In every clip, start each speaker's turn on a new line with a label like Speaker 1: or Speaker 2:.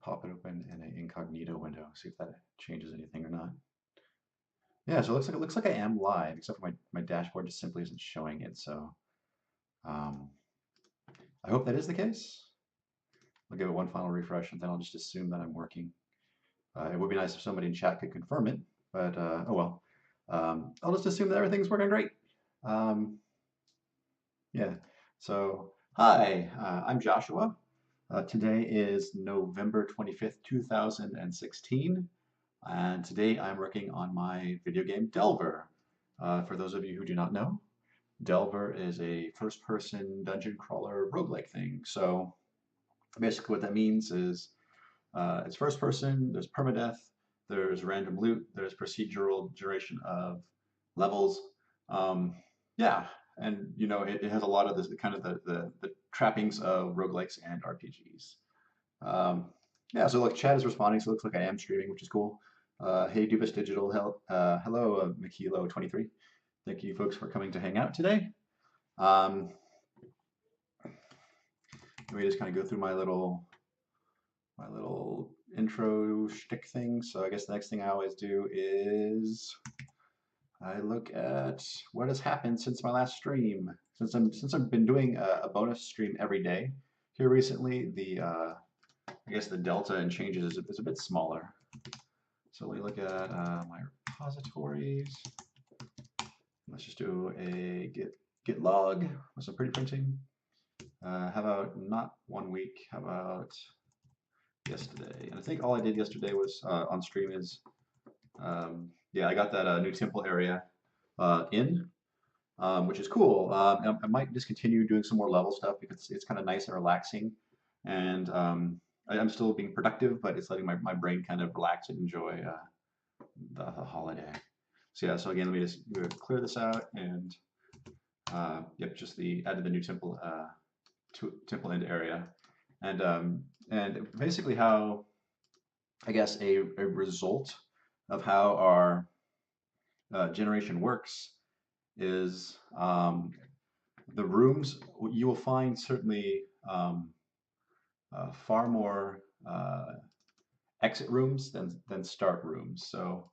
Speaker 1: pop it open in an incognito window, see if that changes anything or not. Yeah, so it looks like I am live, except for my dashboard just simply isn't showing it. So um, I hope that is the case. I'll give it one final refresh, and then I'll just assume that I'm working. It would be nice if somebody in chat could confirm it, but oh well. I'll just assume that everything's working great. Um, yeah. So hi, I'm Joshua. Today is November 25th, 2016. And today I'm working on my video game Delver. For those of you who do not know, Delver is a first-person dungeon crawler roguelike thing. So basically what that means is it's first person, there's permadeath, there's random loot, there's procedural generation of levels. Um, yeah, and you know it has a lot of this kind of the trappings of roguelikes and RPGs. Um, yeah, so look, chat is responding, so it looks like I am streaming, which is cool. Hey, Dubus Digital, hello, Makilo23. Thank you, folks, for coming to hang out today. Um, let me just kind of go through my little intro shtick thing. So I guess the next thing I always do is I look at what has happened since my last stream. Since I've been doing a bonus stream every day here recently, I guess the delta and changes is a bit smaller. So we look at my repositories. Let's just do a git log with some pretty printing. How about not 1 week? How about yesterday? And I think all I did yesterday was on stream is yeah, I got that new temple area which is cool. I might just continue doing some more level stuff because it's kind of nice and relaxing, and I'm still being productive, but it's letting my brain kind of relax and enjoy the holiday. So yeah, so again, let me just clear this out and yep, just added the new temple temple end area, and basically how I guess a result of how our generation works is the rooms you will find certainly far more exit rooms than start rooms. So,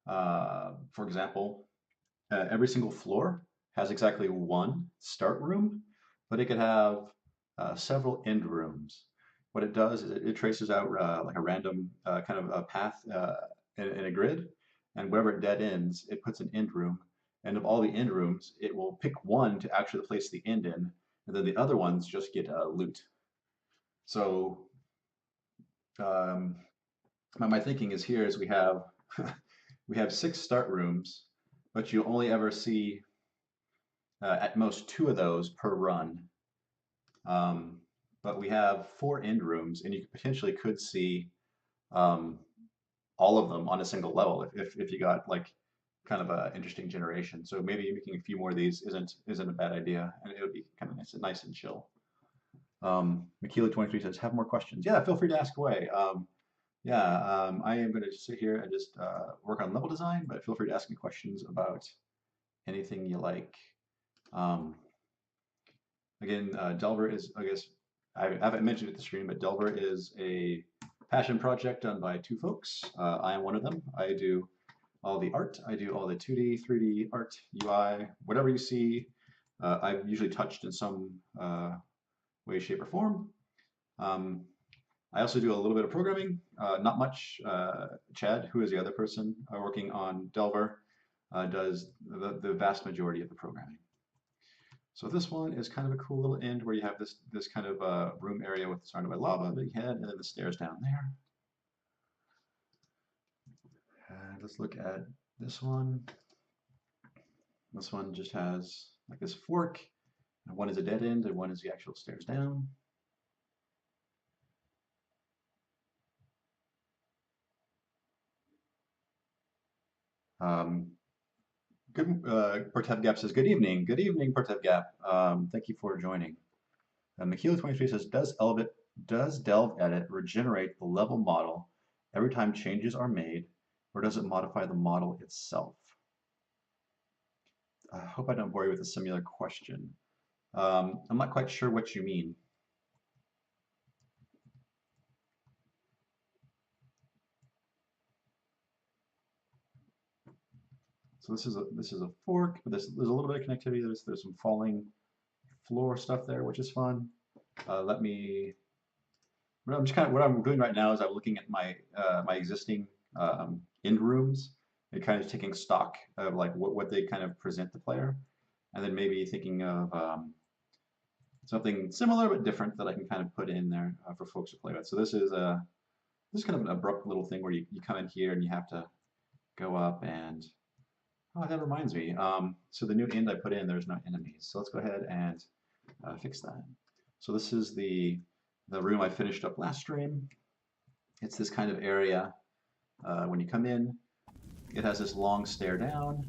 Speaker 1: for example, every single floor has exactly one start room, but it could have several end rooms. What it does is it traces out like a random kind of a path in a grid, and wherever it dead ends, it puts an end room. And of all the end rooms, it will pick one to actually place the end in, and then the other ones just get loot. So um, my thinking is here is we have we have 6 start rooms, but you only ever see at most 2 of those per run. Um, but we have 4 end rooms, and you potentially could see um, all of them on a single level if you got like kind of an interesting generation. So maybe making a few more of these isn't a bad idea, and it would be kind of nice and chill. Makila23 says, have more questions. Yeah, feel free to ask away. Yeah, I am going to sit here and just work on level design, but feel free to ask me questions about anything you like. Um, again, Delver is, I guess, I haven't mentioned it at the stream, but Delver is a passion project done by 2 folks. I am one of them. I do all the art. I do all the 2D, 3D art, UI, whatever you see. I've usually touched in some way, shape, or form. I also do a little bit of programming, not much. Chad, who is the other person working on Delver, does the vast majority of the programming. So this one is kind of a cool little end where you have this kind of room area with surrounded by lava, big head, and then the stairs down there. And let's look at this one. This one just has like this fork, and one is a dead end, and one is the actual stairs down. Good, Portev Gap says, good evening. Good evening, Portev Gap. Thank you for joining. Makila23 says, does Delve Edit regenerate the level model every time changes are made, or does it modify the model itself? I hope I don't bore you with a similar question. I'm not quite sure what you mean. So this is a fork, but there's a little bit of connectivity. There's some falling floor stuff there, which is fun. Let me. What I'm doing right now is I'm looking at my existing end rooms and kind of taking stock of like what they kind of present the player, and then maybe thinking of something similar but different that I can kind of put in there for folks to play with. So this is kind of an abrupt little thing where you come in here and you have to go up and oh, that reminds me. So the new end I put in, there's no enemies. So let's go ahead and fix that. So this is the room I finished up last stream. It's this kind of area. When you come in, it has this long stair down,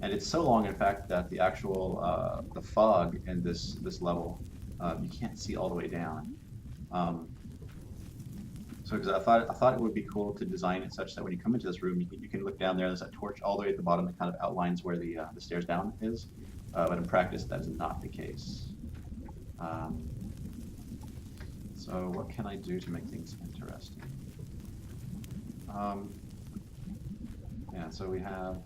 Speaker 1: and it's so long, in fact, that the actual the fog in this level you can't see all the way down. So because I thought it would be cool to design it such that when you come into this room, you can look down there. There's that torch all the way at the bottom that kind of outlines where the stairs down is. But in practice, that is not the case. So what can I do to make things interesting? Yeah, so we have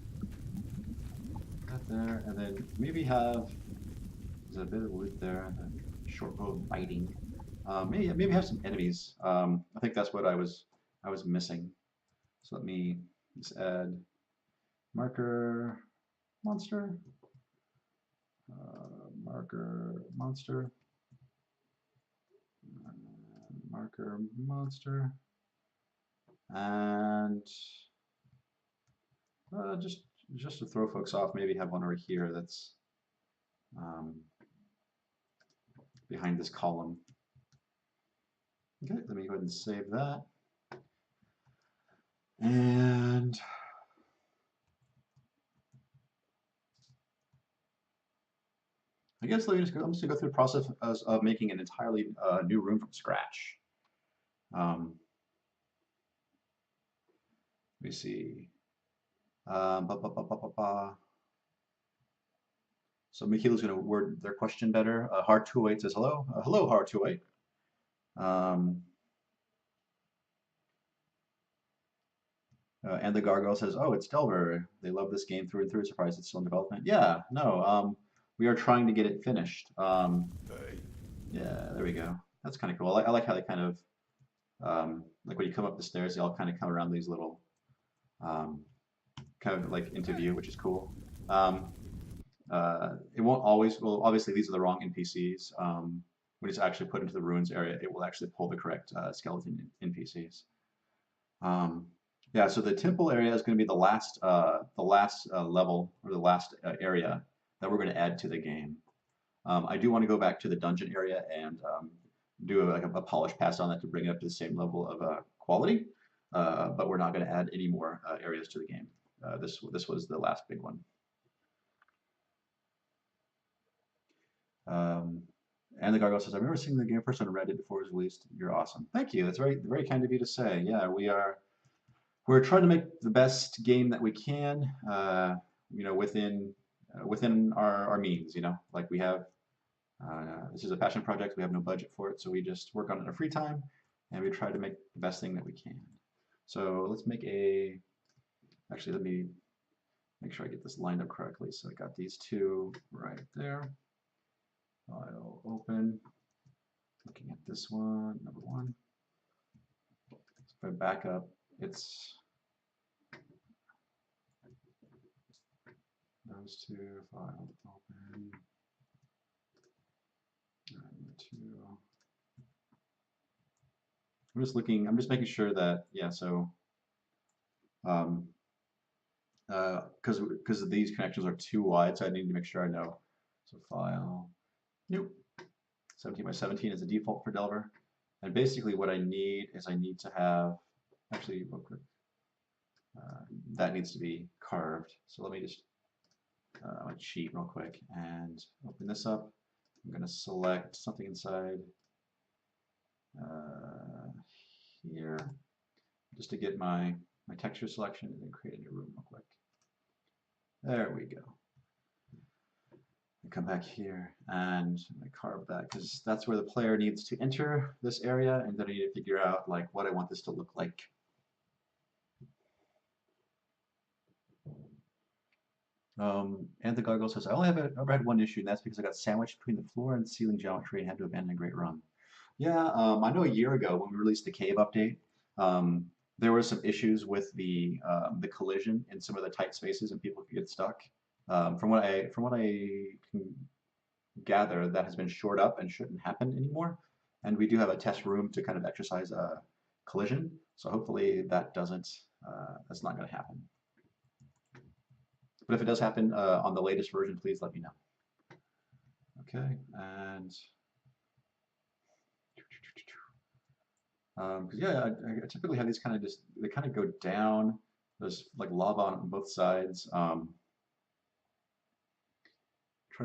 Speaker 1: that there, and then maybe there's a bit of wood there, and then short bow of biting. Maybe have some enemies. I think that's what I was missing. So let me just add marker monster, marker monster, marker monster, and just to throw folks off, maybe have one over here that's behind this column. Okay, let me go ahead and save that. And I guess I'm just going to go through the process of making an entirely new room from scratch. Let me see. So Michiel's going to word their question better. Hard28 says hello. Hello, Hard28. And the Gargoyle says, "Oh, it's Delver. They love this game through and through. Surprised it's still in development." Yeah, no. We are trying to get it finished. Yeah, there we go. That's kind of cool. I like how they kind of like when you come up the stairs, they all kind of come around these little kind of like into view, which is cool. It won't always. Well, obviously these are the wrong NPCs. When it's actually put into the ruins area, it will actually pull the correct skeleton NPCs. Yeah, so the temple area is going to be the last level or the last area that we're going to add to the game. I do want to go back to the dungeon area and do a polish pass on that to bring it up to the same level of quality, but we're not going to add any more areas to the game. This was the last big one. And the Gargoyle says, "I remember seeing the game first on Reddit before it was released. You're awesome." Thank you. That's very kind of you to say. Yeah, we're trying to make the best game that we can, you know, within our means. You know, like we have. This is a passion project. We have no budget for it, so we just work on it in our free time, and we try to make the best thing that we can. So let's make a. Actually, let me make sure I get this lined up correctly. So I got these two right there. File open. Looking at this one, number one. So if I back up, it's those two. File open. Two. I'm just looking. I'm just making sure that yeah. So because these connections are too wide, so I need to make sure I know. So file. Nope. 17 by 17 is the default for Delver. And basically what I need is I need to have, actually real quick, that needs to be carved. So let me just cheat real quick and open this up. I'm going to select something inside here just to get my texture selection and then create a new room real quick. There we go. Come back here and I carve that because that's where the player needs to enter this area, and then I need to figure out like what I want this to look like. And the gargoyle says, I only ever had one issue, and that's because I got sandwiched between the floor and ceiling geometry and had to abandon a great run. Yeah, I know a year ago when we released the cave update, um, there were some issues with the collision in some of the tight spaces, and people could get stuck. From what I can gather, that has been shored up and shouldn't happen anymore. And we do have a test room to kind of exercise a collision, so hopefully that doesn't that's not going to happen. But if it does happen on the latest version, please let me know. Okay, and because yeah, I typically have these kind of just they kind of go down. There's like lava on both sides. Trying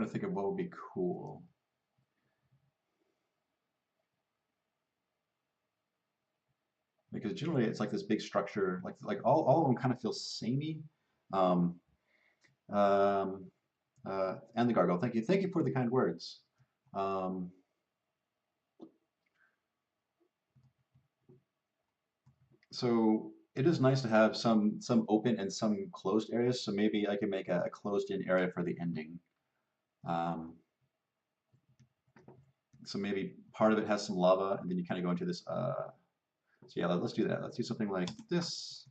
Speaker 1: to think of what would be cool. Because generally it's like this big structure, like all of them kind of feel samey. Um, um, and the gargoyle, thank you for the kind words. Um, so it is nice to have some open and some closed areas. So maybe I can make a closed-in area for the ending. Um, so maybe part of it has some lava, and then you kind of go into this. So yeah, let's do that. Let's do something like this,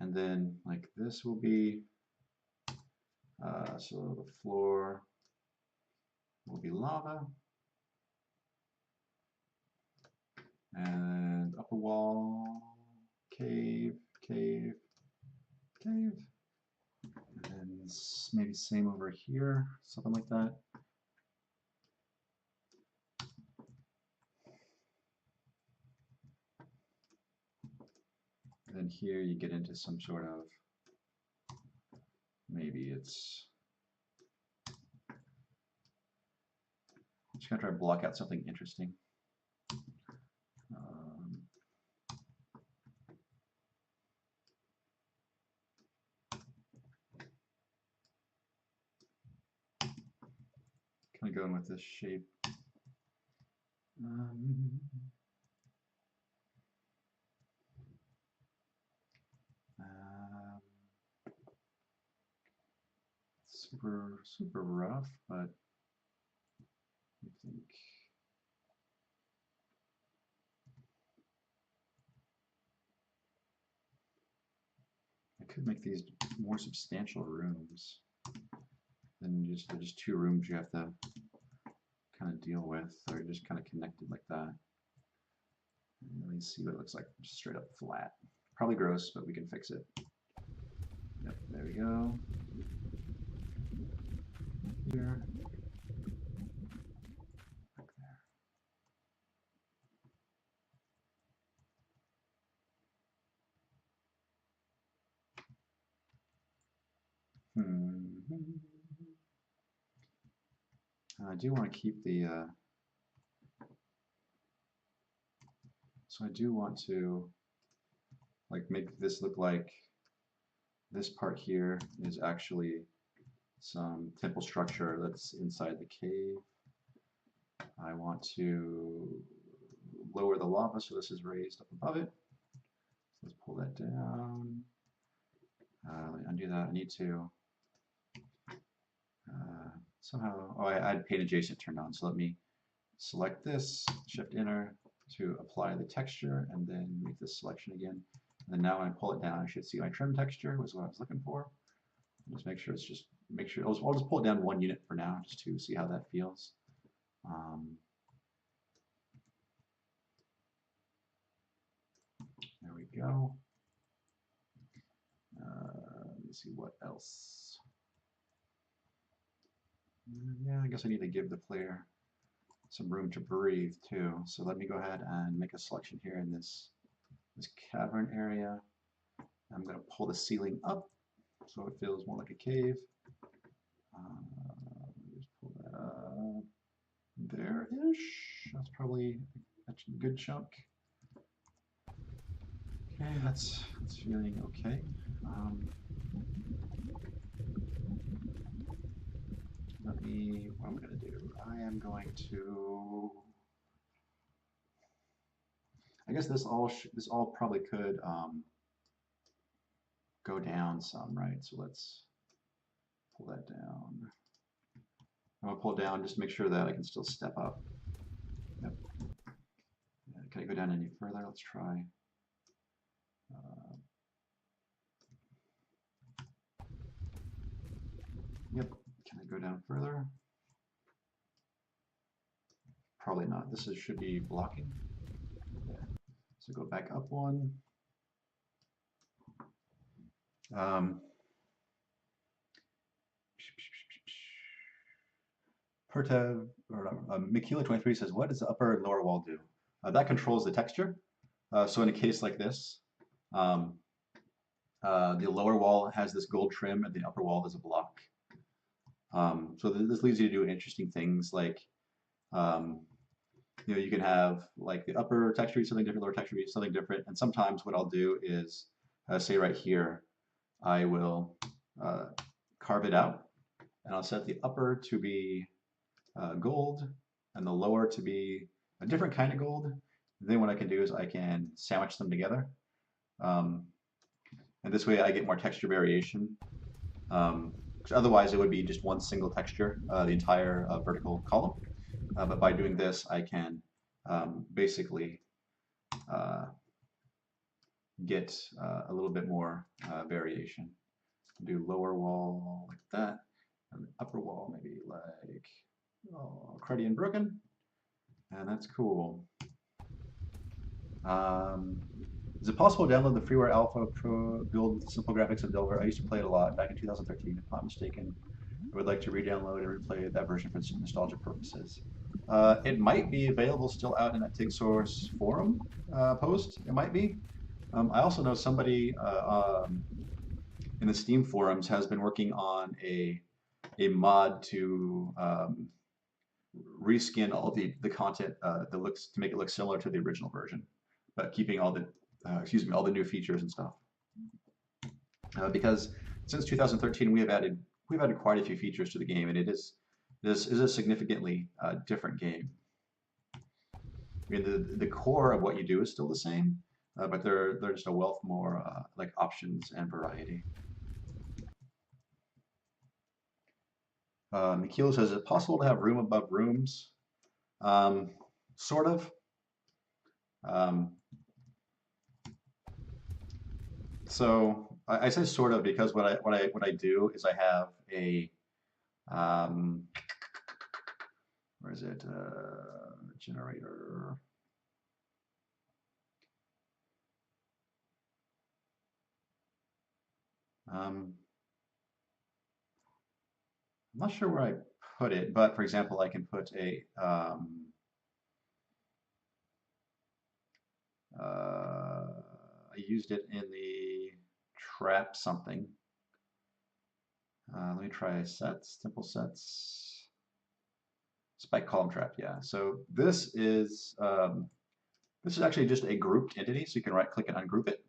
Speaker 1: and then like this will be. So the floor will be lava, and upper wall, cave, cave, cave, and then maybe same over here, something like that. And then here you get into some sort of, maybe it's, I'm just gonna try to block out something interesting. Um, kind of going with this shape. Um, um, super rough, but I think I could make these more substantial rooms than just two rooms you have to kind of deal with. They're just kind of connected like that. And let me see what it looks like just straight up flat. Probably gross, but we can fix it. Yep, there we go. Here. Back there. I do want to keep the, so I do want to like make this look like this part here is actually some temple structure that's inside the cave. I want to lower the lava so this is raised up above it. So let's pull that down. Let me undo that. I need to somehow, oh, I had paint adjacent turned on, so let me select this, shift enter to apply the texture, and then make this selection again. And then now when I pull it down, I should see my trim texture was what I was looking for. Just make sure it's just, make sure, I'll just pull it down 1 unit for now, just to see how that feels. There we go. Let me see what else. Yeah, I guess I need to give the player some room to breathe too. So let me go ahead and make a selection here in this cavern area. I'm going to pull the ceiling up so it feels more like a cave. Just pull that up there-ish. That's probably a good chunk. Okay, that's feeling okay. What am I going to do? I am going to, I guess this all probably could go down some, right? So let's pull that down. I'm gonna pull it down just to make sure that I can still step up. Yep. Can I go down any further? Let's try. Yep. Can I go down further? Probably not. This should be blocking. Yeah. So go back up one. Pertev or Mikila23 says, "What does the upper and lower wall do?" That controls the texture. So in a case like this, the lower wall has this gold trim and the upper wall is a block. So this leads you to do interesting things like, you can have like the upper texture be something different, lower texture be something different. And sometimes what I'll do is, say right here, I will carve it out and I'll set the upper to be gold and the lower to be a different kind of gold. Then what I can do is I can sandwich them together. And this way I get more texture variation. Because otherwise it would be just one single texture, the entire vertical column. But by doing this, I can basically get a little bit more variation. Do lower wall like that, and upper wall maybe like cruddy and broken, and that's cool. Is it possible to download the freeware alpha pro build simple graphics of Delver? I used to play it a lot back in 2013, if I'm not mistaken. I would like to re-download and replay that version for nostalgia purposes. It might be available still out in that TigSource forum post. It might be. I also know somebody in the Steam forums has been working on a mod to reskin all the content that looks to make it look similar to the original version, but keeping all the all the new features and stuff. Because since 2013 we've added quite a few features to the game, and this is a significantly different game. I mean, the core of what you do is still the same, but there's just a wealth more like options and variety. Nikhil says, is it possible to have room above rooms? Sort of. So I say sort of because what I do is I have a where is it? Generator. I'm not sure where I put it, but for example, I can put a I used it in the trap something. Let me try sets, simple sets. Spike column trap, yeah. So this is actually just a grouped entity, so you can right click and ungroup it.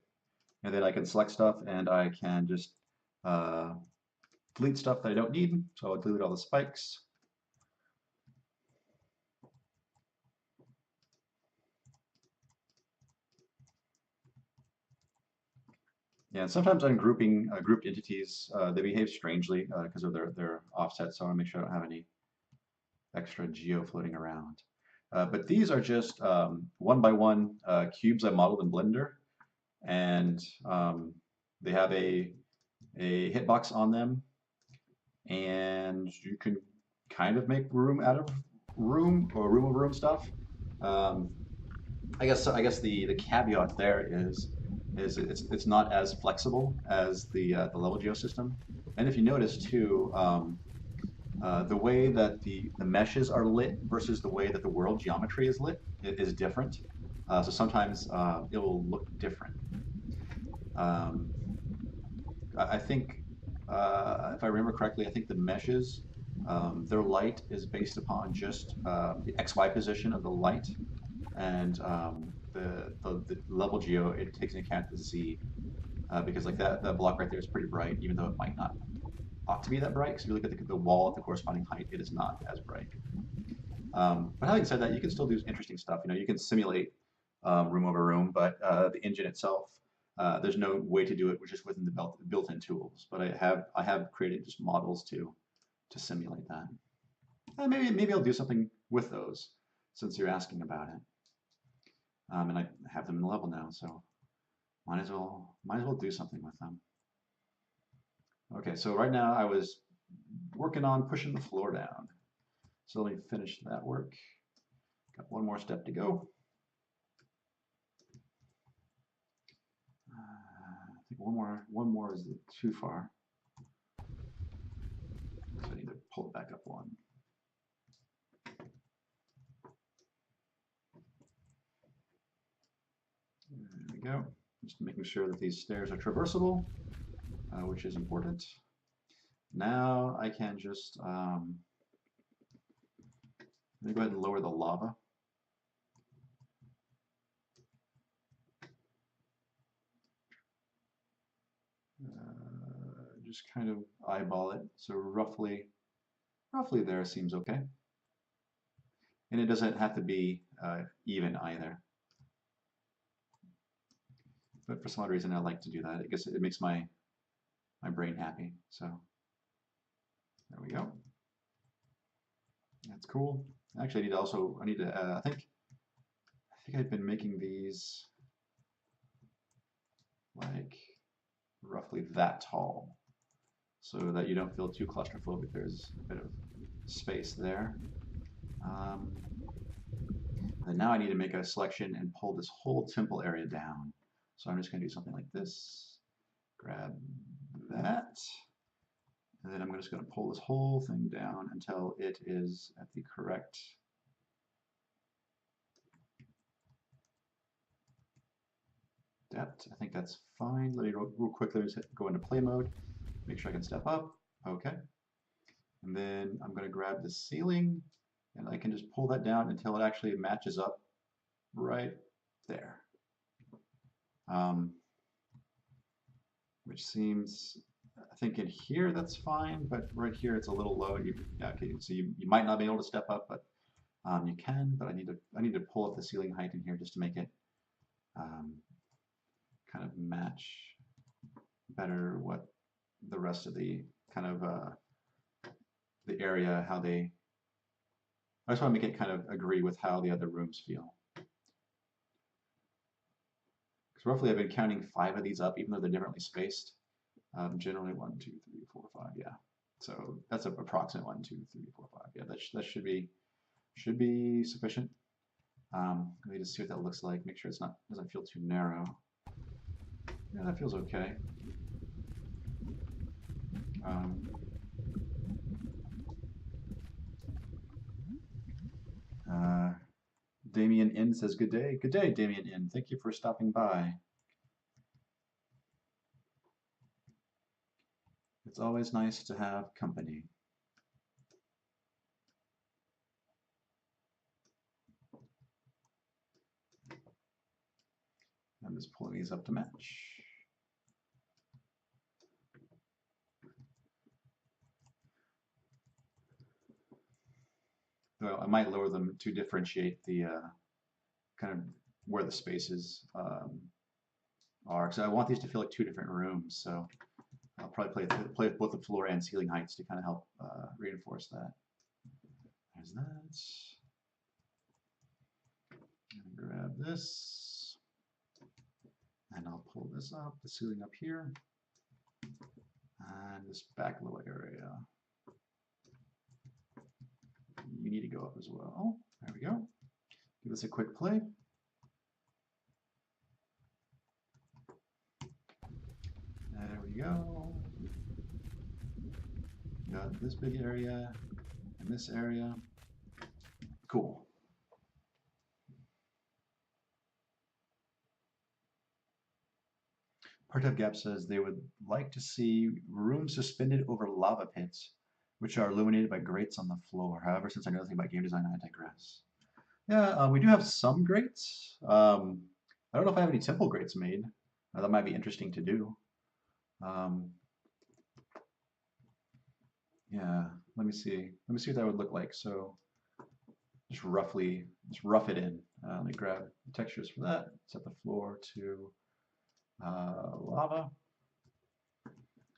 Speaker 1: And then I can select stuff and I can just delete stuff that I don't need. So I'll delete all the spikes. Yeah, and sometimes ungrouping grouped entities, they behave strangely because of their offset, so I want to make sure I don't have any extra geo floating around. But these are just one by one cubes I modeled in Blender, and they have a hitbox on them, and you can kind of make room out of room or room of room stuff. I guess the caveat there is it's not as flexible as the level geo system. And if you notice too, the way that the meshes are lit versus the way that the world geometry is lit is different. So sometimes it will look different. I think, if I remember correctly, I think the meshes, their light is based upon just the XY position of the light, and the level geo, it takes into account the Z, because like that block right there is pretty bright, even though it might not ought to be that bright, because if you look at the wall at the corresponding height, it is not as bright. But having said that, you can still do interesting stuff. You can simulate room over room, but the engine itself There's no way to do it just within the built-in tools, but I have created just models to simulate that. And maybe I'll do something with those since you're asking about it. And I have them in the level now, so might as well do something with them. Okay, so right now I was working on pushing the floor down. So let me finish that work. Got one more step to go. I think one more is too far. So I need to pull it back up one. There we go. Just making sure that these stairs are traversable, which is important. Now I can just let me go ahead and lower the lava. Just kind of eyeball it. So roughly there seems okay. And it doesn't have to be even either. But for some odd reason, I like to do that. I guess it makes my brain happy. So there we go. That's cool. Actually, I need to. I think I've been making these like roughly that tall, so that you don't feel too claustrophobic. There's a bit of space there. And now I need to make a selection and pull this whole temple area down. So I'm just going to do something like this. Grab that. And then I'm just going to pull this whole thing down until it is at the correct depth. I think that's fine. Let me real quickly just go into play mode. Make sure I can step up. Okay. And then I'm going to grab the ceiling and I can just pull that down until it actually matches up right there. Which seems, I think in here that's fine, but right here it's a little low. Okay, so you might not be able to step up, but you can. But I need to pull up the ceiling height in here just to make it kind of match better what the rest of the kind of the area, how they. I just want to make it kind of agree with how the other rooms feel. Because roughly I've been counting 5 of these up, even though they're differently spaced. Generally 1, 2, 3, 4, 5. Yeah. So that's an approximate 1, 2, 3, 4, 5. Yeah, that should be sufficient. Let me just see what that looks like. Make sure it's not doesn't feel too narrow. Yeah, that feels okay. Damien Inn says, good day. Good day, Damien Inn. Thank you for stopping by. It's always nice to have company. I'm just pulling these up to match. Well, I might lower them to differentiate the kind of where the spaces are, because I want these to feel like 2 different rooms. So I'll probably play with both the floor and ceiling heights to kind of help reinforce that. There's that. I'm gonna grab this, and I'll pull this up, the ceiling up here, and this back little area. You need to go up as well. There we go. Give this a quick play. There we go. Got this big area and this area. Cool. Part-Time Gap says they would like to see rooms suspended over lava pits, which are illuminated by grates on the floor. However, since I know nothing about game design, I digress. Yeah, we do have some grates. I don't know if I have any temple grates made. That might be interesting to do. Yeah, let me see. Let me see what that would look like. So just rough it in. Let me grab the textures for that. Set the floor to lava.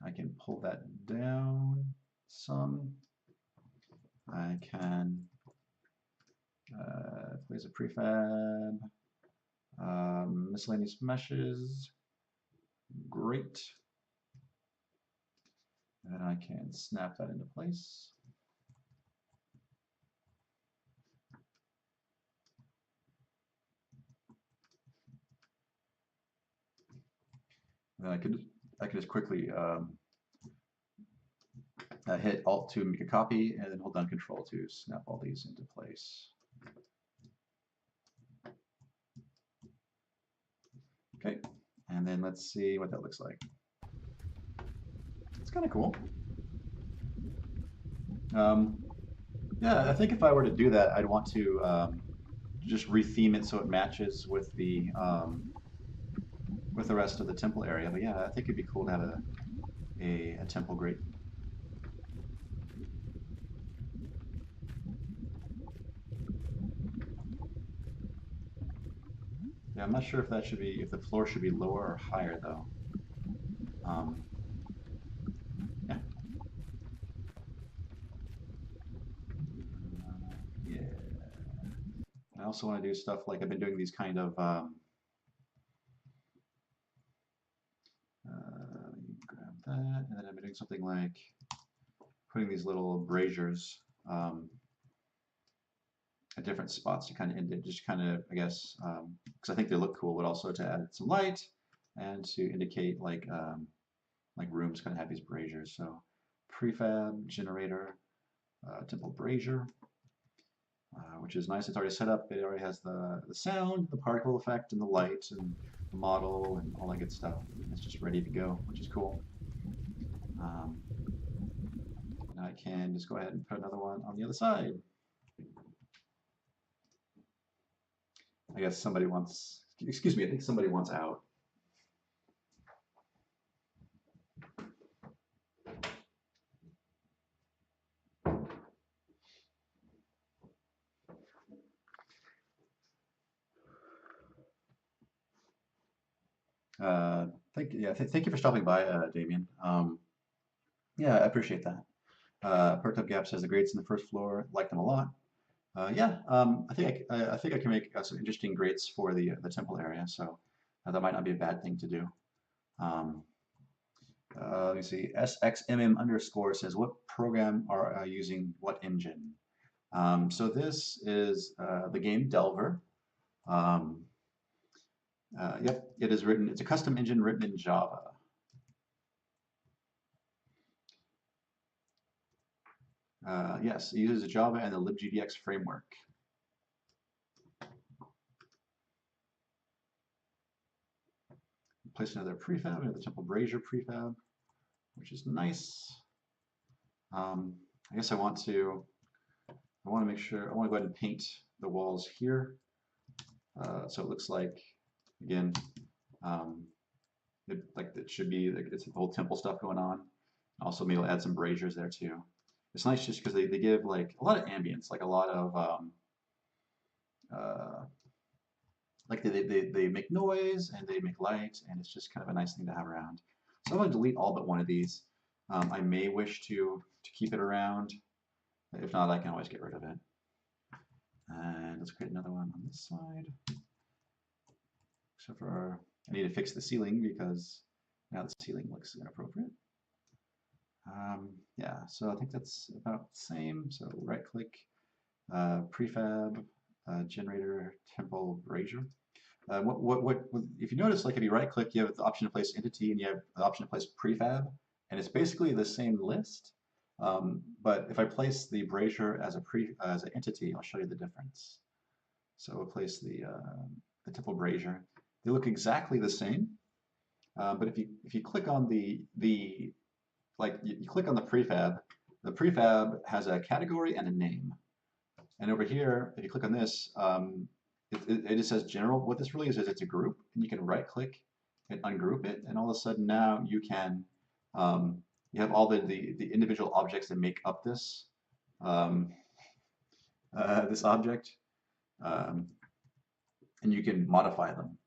Speaker 1: I can pull that down some. I can place a prefab, miscellaneous meshes, great. And then I can snap that into place. And then I could just quickly hit Alt to make a copy, and then hold down Control to snap all these into place. Okay, and then let's see what that looks like. It's kind of cool. Yeah, I think if I were to do that, I'd want to just retheme it so it matches with the rest of the temple area. But yeah, I think it'd be cool to have a temple grate. Yeah, I'm not sure if that should be if the floor should be lower or higher though. Um, yeah. Yeah. I also want to do stuff like I've been doing these kind of grab that, and then I've been doing something like putting these little braziers at different spots to kind of indicate, just kind of, I guess, because I think they look cool, but also to add some light and to indicate like rooms kind of have these braziers. So prefab generator, temple brazier, which is nice. It's already set up. It already has the sound, the particle effect, and the light, and the model, and all that good stuff. It's just ready to go, which is cool. And I can just go ahead and put another one on the other side. I guess somebody wants, excuse me, I think somebody wants out. Thank you for stopping by, Damien. Yeah, I appreciate that. Perked Up Gap says the grades in the first floor, like them a lot. Yeah, I think I can make some interesting grates for the temple area, so that might not be a bad thing to do. Um, let me see. SXMM underscore says, what program are using what engine? So this is the game Delver. Um, yep, it is written. It's a custom engine written in Java. Yes, it uses Java and the libgdx framework. Place another prefab, another temple brazier prefab, which is nice. I guess I want to make sure, I want to go ahead and paint the walls here. So it looks like, again, it should be, like, it's the whole temple stuff going on. Also, maybe I'll add some braziers there too. It's nice just because they give like a lot of ambience, like a lot of, uh, like they make noise and they make light, and it's just kind of a nice thing to have around. So I'm going to delete all but one of these. I may wish to keep it around. If not, I can always get rid of it. And let's create another one on this side. Except for, I need to fix the ceiling because now the ceiling looks inappropriate. Yeah, so I think that's about the same. So right click, prefab, generator, temple, brazier. If you notice, like if you right click, you have the option to place entity and you have the option to place prefab, and it's basically the same list. But if I place the brazier as an entity, I'll show you the difference. So we'll place the temple brazier. They look exactly the same, but if you click on you click on the prefab has a category and a name. And over here, if you click on this, it just says general. What this really is it's a group, and you can right click and ungroup it, and all of a sudden now you can you have all the individual objects that make up this this object, and you can modify them.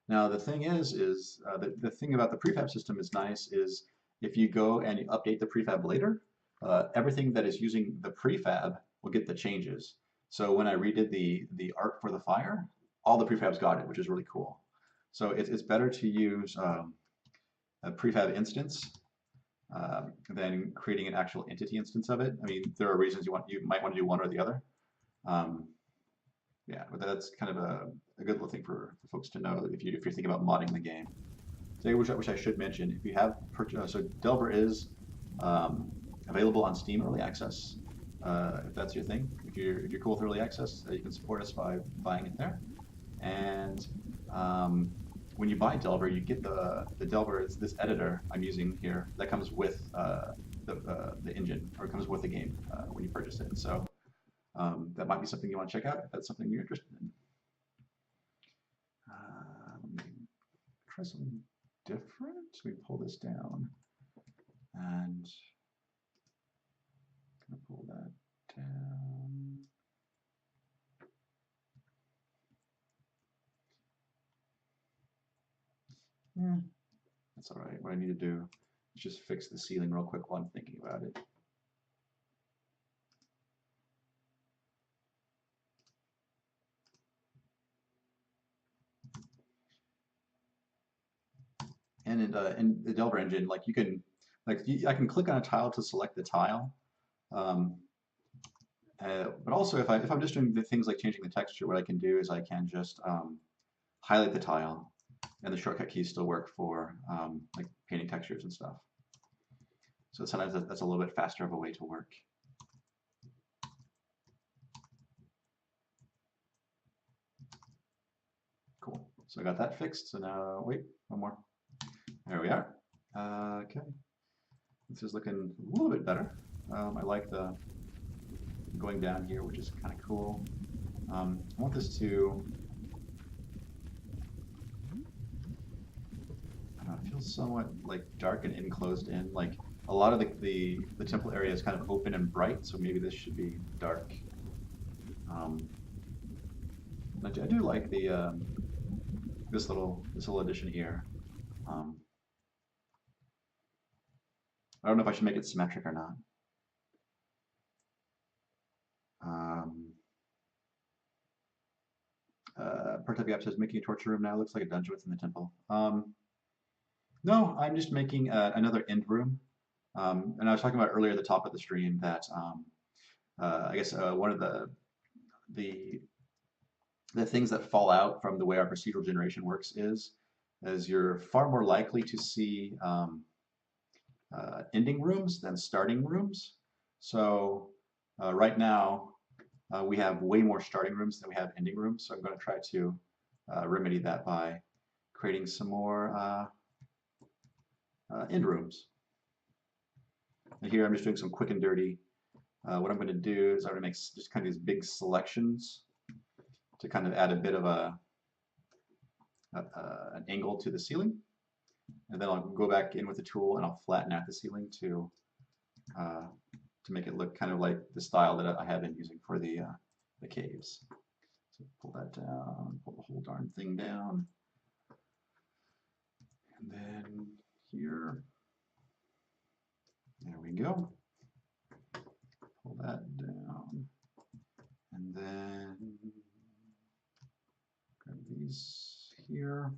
Speaker 1: Now the thing is the thing about the prefab system is nice is if you go and you update the prefab later, everything that is using the prefab will get the changes. So when I redid the art for the fire, all the prefabs got it, which is really cool. So it's better to use a prefab instance than creating an actual entity instance of it. I mean, there are reasons you might want to do one or the other. Um, yeah, but that's kind of a good little thing for folks to know if you're thinking about modding the game. So, which I should mention, if you have so Delver is um, available on Steam Early Access. If that's your thing, if you're cool with Early Access, you can support us by buying it there. And when you buy Delver, you get the Delver. It's this editor I'm using here that comes with the engine, or it comes with the game when you purchase it. So that might be something you want to check out if that's something you're interested in. Let me try something different. So we pull this down and pull that down. Yeah, that's all right. What I need to do is just fix the ceiling real quick while I'm thinking about it. And in the Delver engine, like you can, I can click on a tile to select the tile. Um, but also, if I'm just doing the things like changing the texture, what I can do is I can just highlight the tile, and the shortcut keys still work for like painting textures and stuff. So sometimes that's a little bit faster of a way to work. Cool. So I got that fixed. So now, wait, one more. There we are. Okay. This is looking a little bit better. I like the going down here, which is kind of cool. I want this to, I don't know, it feels somewhat like dark and enclosed in. Like a lot of the temple area is kind of open and bright, so maybe this should be dark. I do like the this little addition here. I don't know if I should make it symmetric or not. Part says making a torture room now looks like a dungeon within the temple. No, I'm just making another end room. And I was talking about earlier at the top of the stream that I guess one of the the things that fall out from the way our procedural generation works is you're far more likely to see ending rooms than starting rooms. So right now we have way more starting rooms than we have ending rooms. So I'm going to try to remedy that by creating some more end rooms. And here I'm just doing some quick and dirty. What I'm going to do is I'm going to make just kind of these big selections to kind of add a bit of an angle to the ceiling. And then I'll go back in with the tool and I'll flatten out the ceiling to make it look kind of like the style that I have been using for the caves. So pull that down, pull the whole darn thing down. And then here, there we go. Pull that down. And then grab these here.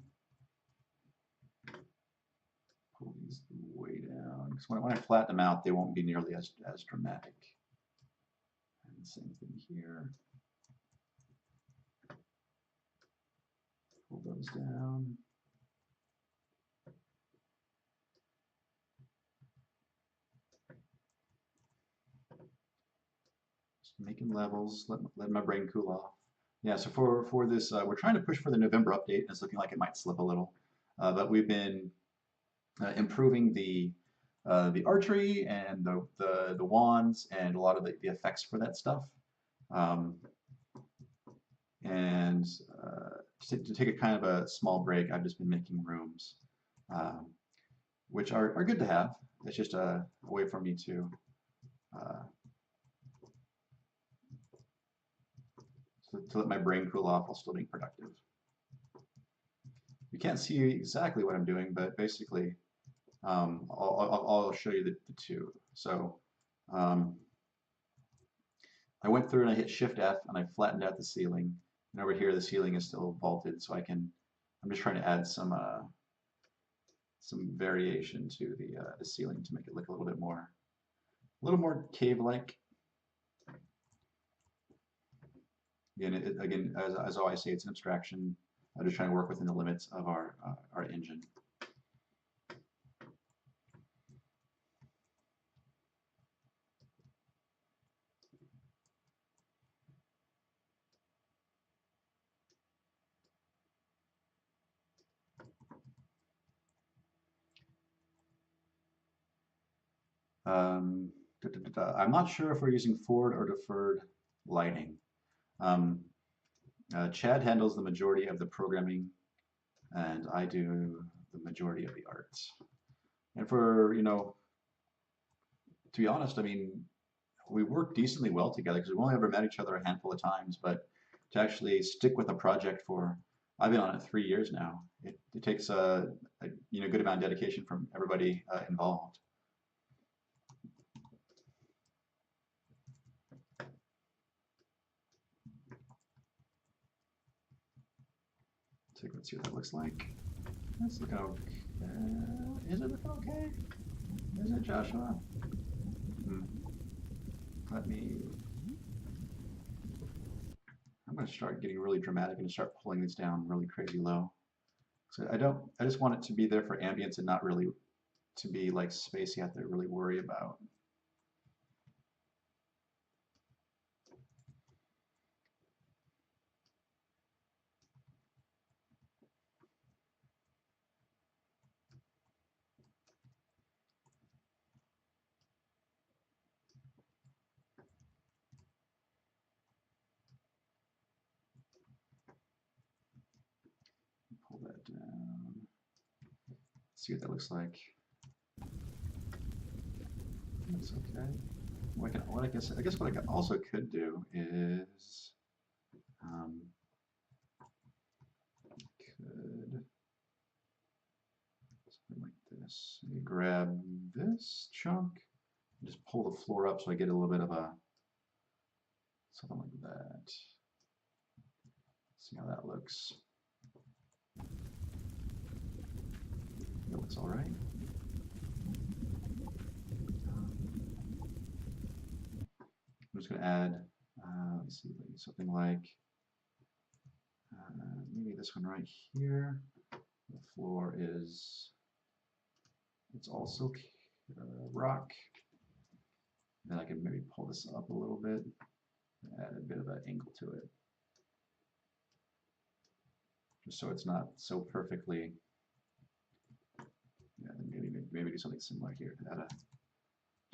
Speaker 1: Pull these way down. Because when I flatten them out, they won't be nearly as dramatic. And same thing here. Pull those down. Just making levels, let my brain cool off. Yeah, so for this, we're trying to push for the November update, and it's looking like it might slip a little. But we've been improving the archery and the wands and a lot of the effects for that stuff. And to take a kind of a small break, I've just been making rooms, which are good to have. It's just a way for me to let my brain cool off while still being productive. you can't see exactly what I'm doing, but basically, I'll show you the two. So um, I went through and I hit Shift F and I flattened out the ceiling. And over here, the ceiling is still vaulted, so I'm just trying to add some variation to the ceiling to make it look a little more cave-like. Again, as I always say, it's an abstraction. I'm just trying to work within the limits of our engine. Um, I'm not sure if we're using forward or deferred lighting. Um, Chad handles the majority of the programming, and I do the majority of the arts. And to be honest, I mean, we work decently well together because we've only ever met each other a handful of times, but to actually stick with a project I've been on it 3 years now. It takes a good amount of dedication from everybody involved. Let's see what that looks like. That's looking okay. Is it looking okay? Is it, Joshua? Let me. I'm going to start getting really dramatic and start pulling these down really crazy low. So I just want it to be there for ambience and not really to be like space you have to really worry about. Pull that down. See what that looks like. That's okay. I guess what I also could do is could something like this. Maybe grab this chunk and just pull the floor up so I get a little bit of something like that. See how that looks. It looks all right. I'm just going to add, let's see, something like maybe this one right here. The floor it's also rock. Then I can maybe pull this up a little bit, add a bit of an angle to it, just so it's not so perfectly. Yeah, maybe do something similar here. Just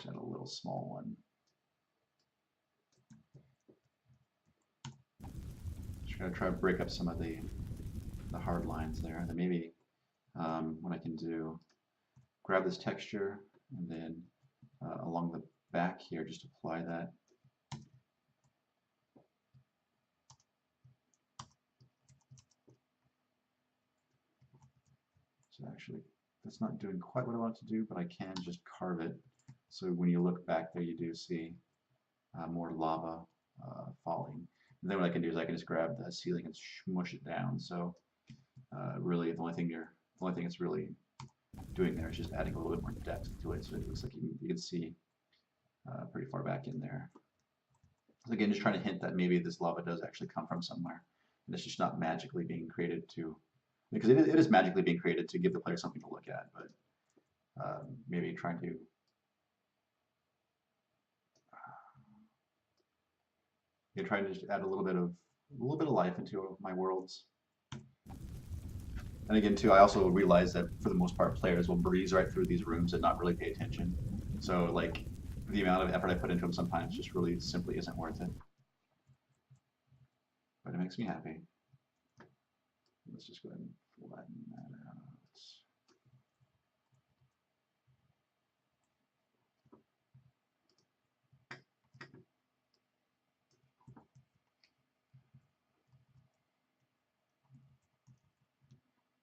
Speaker 1: add a little small one. Just gonna try to break up some of the hard lines there. And then maybe what I can do, grab this texture and then along the back here, just apply that. So actually, that's not doing quite what I want it to do, but I can just carve it. So when you look back there, you do see more lava falling. And then what I can do is I can just grab the ceiling and smush it down. So really, the only thing it's really doing there is just adding a little bit more depth to it. So it looks like you can see pretty far back in there. So again, just trying to hint that maybe this lava does actually come from somewhere, and it's just not magically being created because it is magically being created to give the player something to look at, but maybe trying to trying to just add a little bit of life into my worlds. And again, too, I also realize that for the most part, players will breeze right through these rooms and not really pay attention. So, like, the amount of effort I put into them sometimes just really simply isn't worth it. But it makes me happy. Let's just go ahead and flatten that out.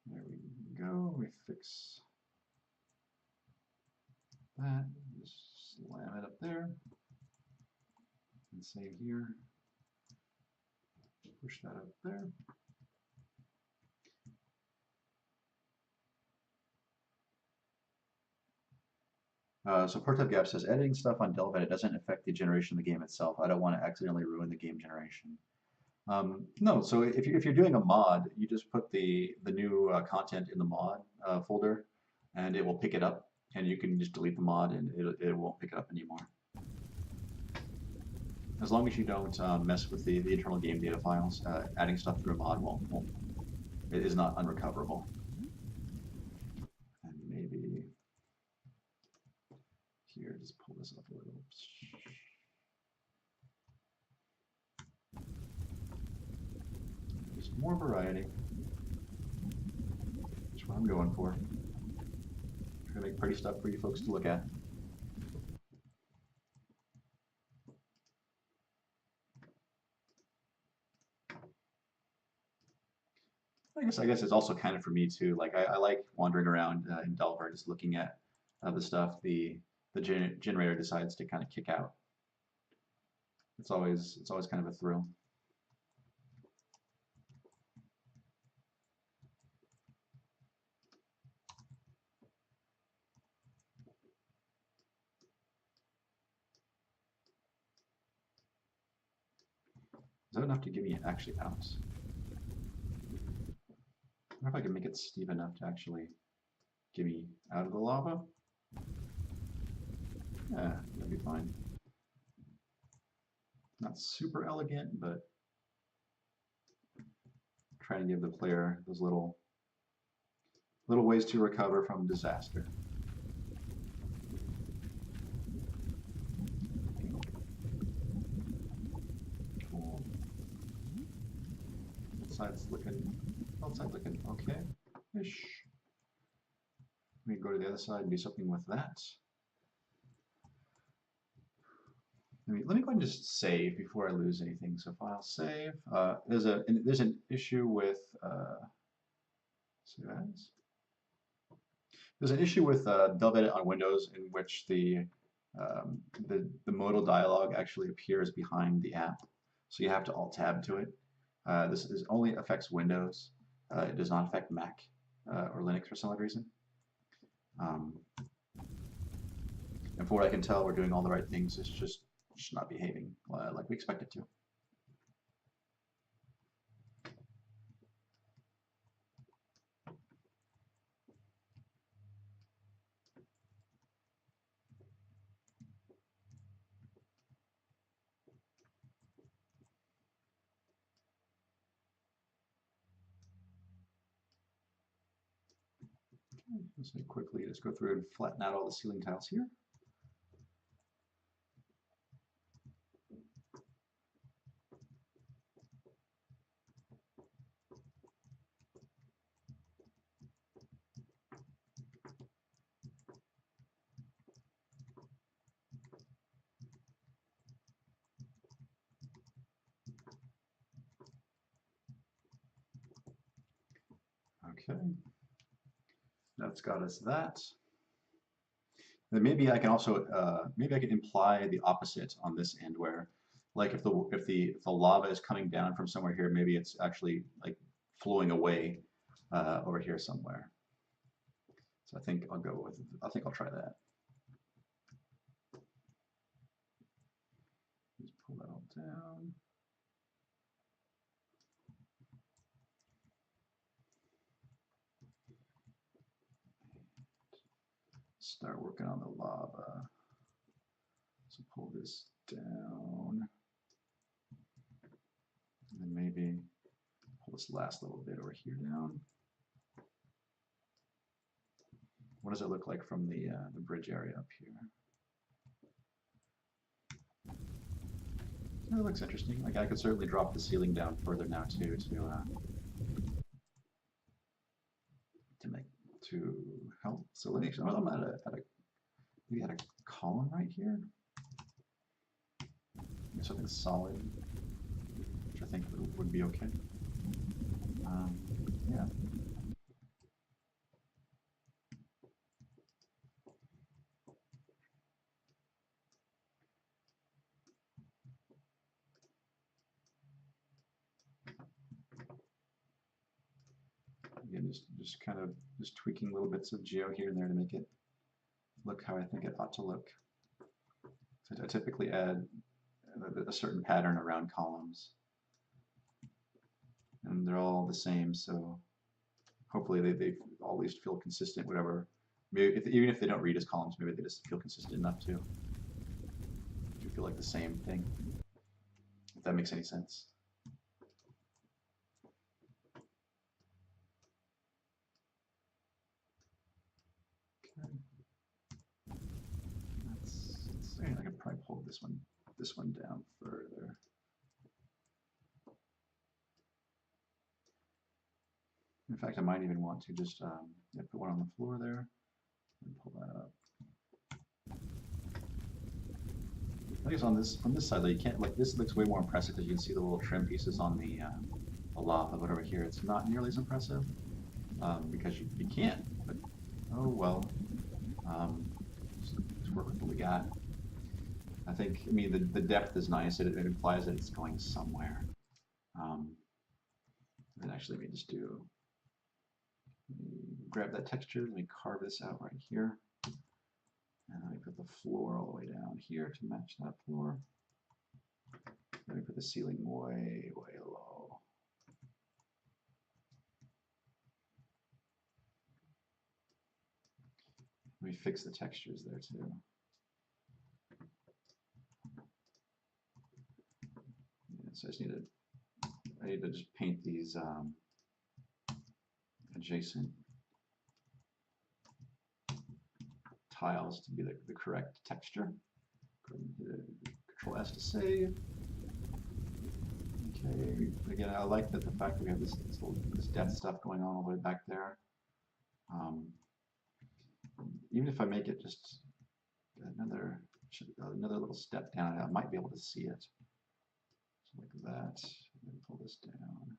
Speaker 1: There we Let me fix that. Just slam it up there. And same here. Push that up there. So Portab Gap says, editing stuff on Delvet doesn't affect the generation of the game itself. I don't want to accidentally ruin the game generation. No, so if you're doing a mod, you just put the new content in the mod folder, and it will pick it up, and you can just delete the mod, and it won't pick it up anymore. As long as you don't mess with the internal game data files, adding stuff through a mod it is not unrecoverable. And maybe here, just pull this up a little. Just more variety. That's what I'm going for. Try to make pretty stuff for you folks to look at. I guess it's also kind of for me too. Like I like wandering around in Delver, just looking at the stuff the generator decides to kind of kick out. It's always kind of a thrill. Is that enough to give me actually out? I wonder if I can make it steep enough to actually get me out of the lava. Yeah, that'd be fine. Not super elegant, but trying to give the player those little ways to recover from disaster. Cool. Outside's looking okay-ish. Let me go to the other side and do something with that. Let me go ahead and just save before I lose anything. So file save. There's an issue with save as. There's an issue with Delvet on Windows in which the modal dialog actually appears behind the app, so you have to alt tab to it. This only affects Windows. It does not affect Mac or Linux for some odd reason. And for what I can tell, we're doing all the right things. It's just not behaving like we expect it to. Let's quickly just go through and flatten out all the ceiling tiles here. Okay, that's got us that. Then maybe I can also maybe I can imply the opposite on this end, where like if the lava is coming down from somewhere here, maybe it's actually like flowing away over here somewhere. So I think I'll try that. Just pull that all down. Start working on the lava. So pull this down. And then maybe pull this last little bit over here down. What does it look like from the bridge area up here? That looks interesting. Like I could certainly drop the ceiling down further now too to help. So let me. I'm maybe at a column right here. Maybe something solid, which I think would be okay. Yeah. Again, just kind of just tweaking little bits of geo here and there to make it look how I think it ought to look. So I typically add a certain pattern around columns, and they're all the same, so hopefully they all at least feel consistent, whatever. Maybe even if they don't read as columns, maybe they just feel consistent enough to feel like the same thing, if that makes any sense. Okay. I could probably pull this one down further. In fact, I might even want to just put one on the floor there and pull that up. I guess from this side, though, you can't, like, this looks way more impressive because you can see the little trim pieces on the lava, but over here it's not nearly as impressive because you can't, but oh well. Just work with what we got. I think, I mean, the depth is nice. It implies that it's going somewhere. And actually, let me just grab that texture, let me carve this out right here. And let me put the floor all the way down here to match that floor. Let me put the ceiling way, way low. Let me fix the textures there too. Yeah, so I need to just paint these adjacent tiles to be the correct texture. Control S to save. Okay, again, I like that the fact that we have this depth stuff going on all the way back there. Even if I make it just another little step down, I might be able to see it. So like that. Pull this down.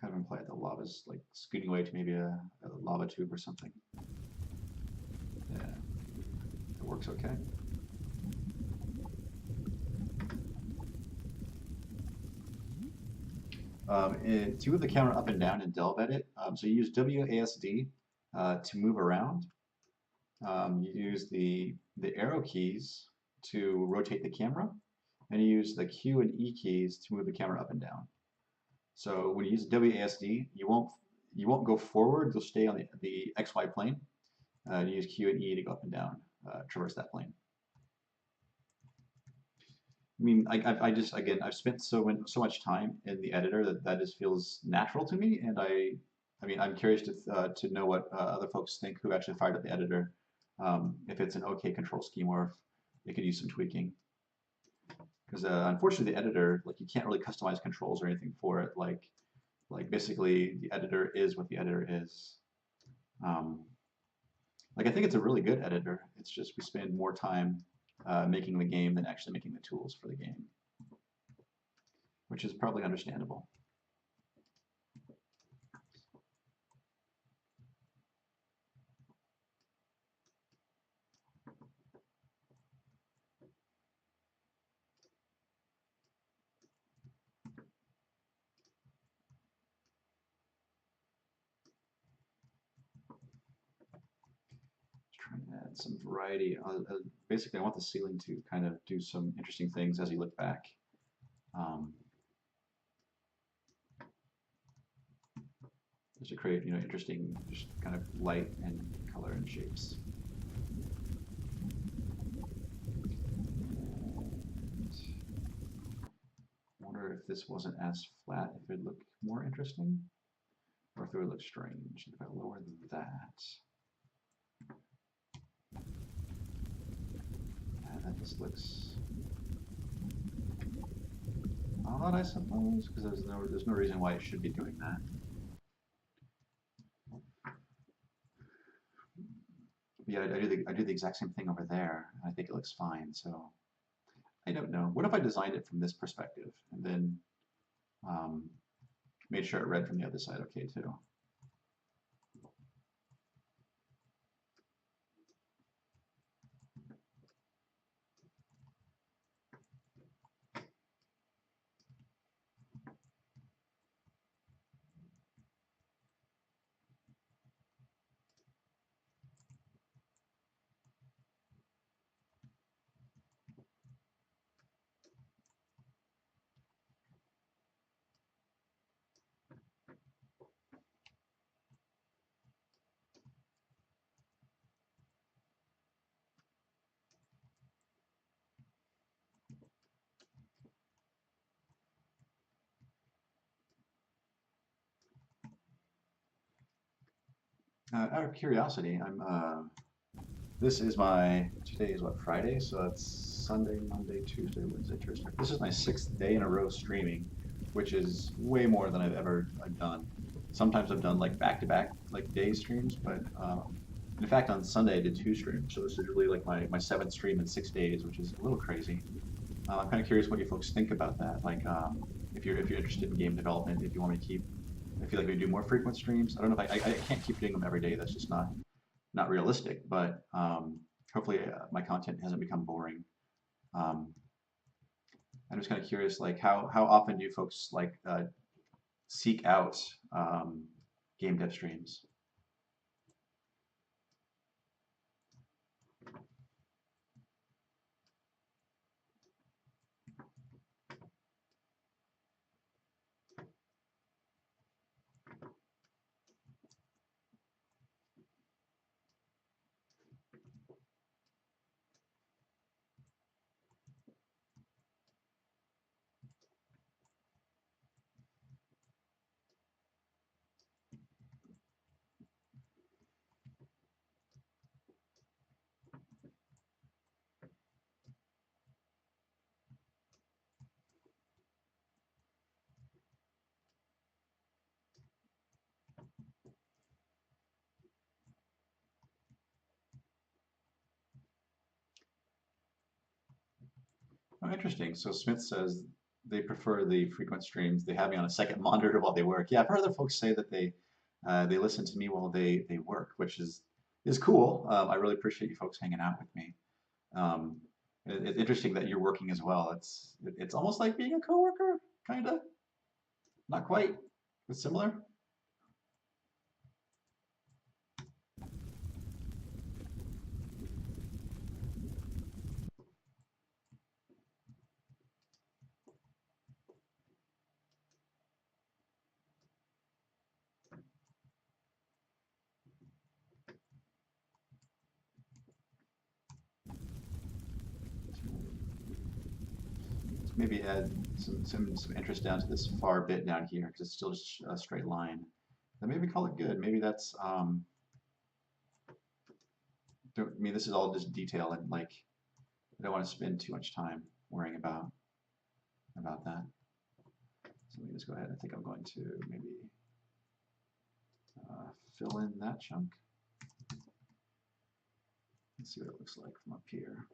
Speaker 1: Kind of imply the lava's like scooting away to maybe a lava tube or something. Yeah, it works okay. To move the camera up and down in Delve Edit, so you use WASD to move around. You use the arrow keys to rotate the camera, and you use the Q and E keys to move the camera up and down. So when you use WASD, you won't go forward. You'll stay on the XY plane. You use Q and E to go up and down, traverse that plane. I mean, I've spent so much time in the editor that just feels natural to me, and I mean, I'm curious to know what other folks think who actually fired up the editor, if it's an okay control scheme or if it could use some tweaking. Because unfortunately, the editor, like, you can't really customize controls or anything for it. Like basically, the editor is what the editor is. Like, I think it's a really good editor. It's just we spend more time making the game than actually making the tools for the game, which is probably understandable. Trying to add some variety. Basically, I want the ceiling to kind of do some interesting things as you look back. Just to create, interesting, just kind of light and color and shapes. I wonder if this wasn't as flat, if it would look more interesting, or if it would look strange. If I lower that, that just looks odd, I suppose, because there's no reason why it should be doing that. Yeah, I do the exact same thing over there, and I think it looks fine. So I don't know. What if I designed it from this perspective and then made sure it read from the other side okay too? Out of curiosity, this is today is what, Friday? So it's Sunday, Monday, Tuesday, Wednesday, Thursday. This is my 6th day in a row streaming, which is way more than I've done. Sometimes I've done like back-to-back like day streams, but in fact on Sunday I did 2 streams. So this is really like my 7th stream in 6 days, which is a little crazy. I'm kind of curious what you folks think about that. Like, if you're interested in game development, if you want me to keep, I feel like we do more frequent streams. I don't know if I can't keep doing them every day. That's just not realistic. But hopefully my content hasn't become boring. Um, I'm just kind of curious, like how often do you folks like seek out game dev streams? Oh, interesting. So Smith says they prefer the frequent streams. They have me on a second monitor while they work. Yeah, I've heard other folks say that they listen to me while they work, which is cool. I really appreciate you folks hanging out with me. Um, it's interesting that you're working as well. It's almost like being a coworker, kind of. Not quite, but similar. Maybe add some interest down to this far bit down here because it's still just a straight line. Then maybe call it good. Maybe that's I mean this is all just detail and like I don't want to spend too much time worrying about that. So let me just go ahead. I think I'm going to maybe fill in that chunk. Let's see what it looks like from up here.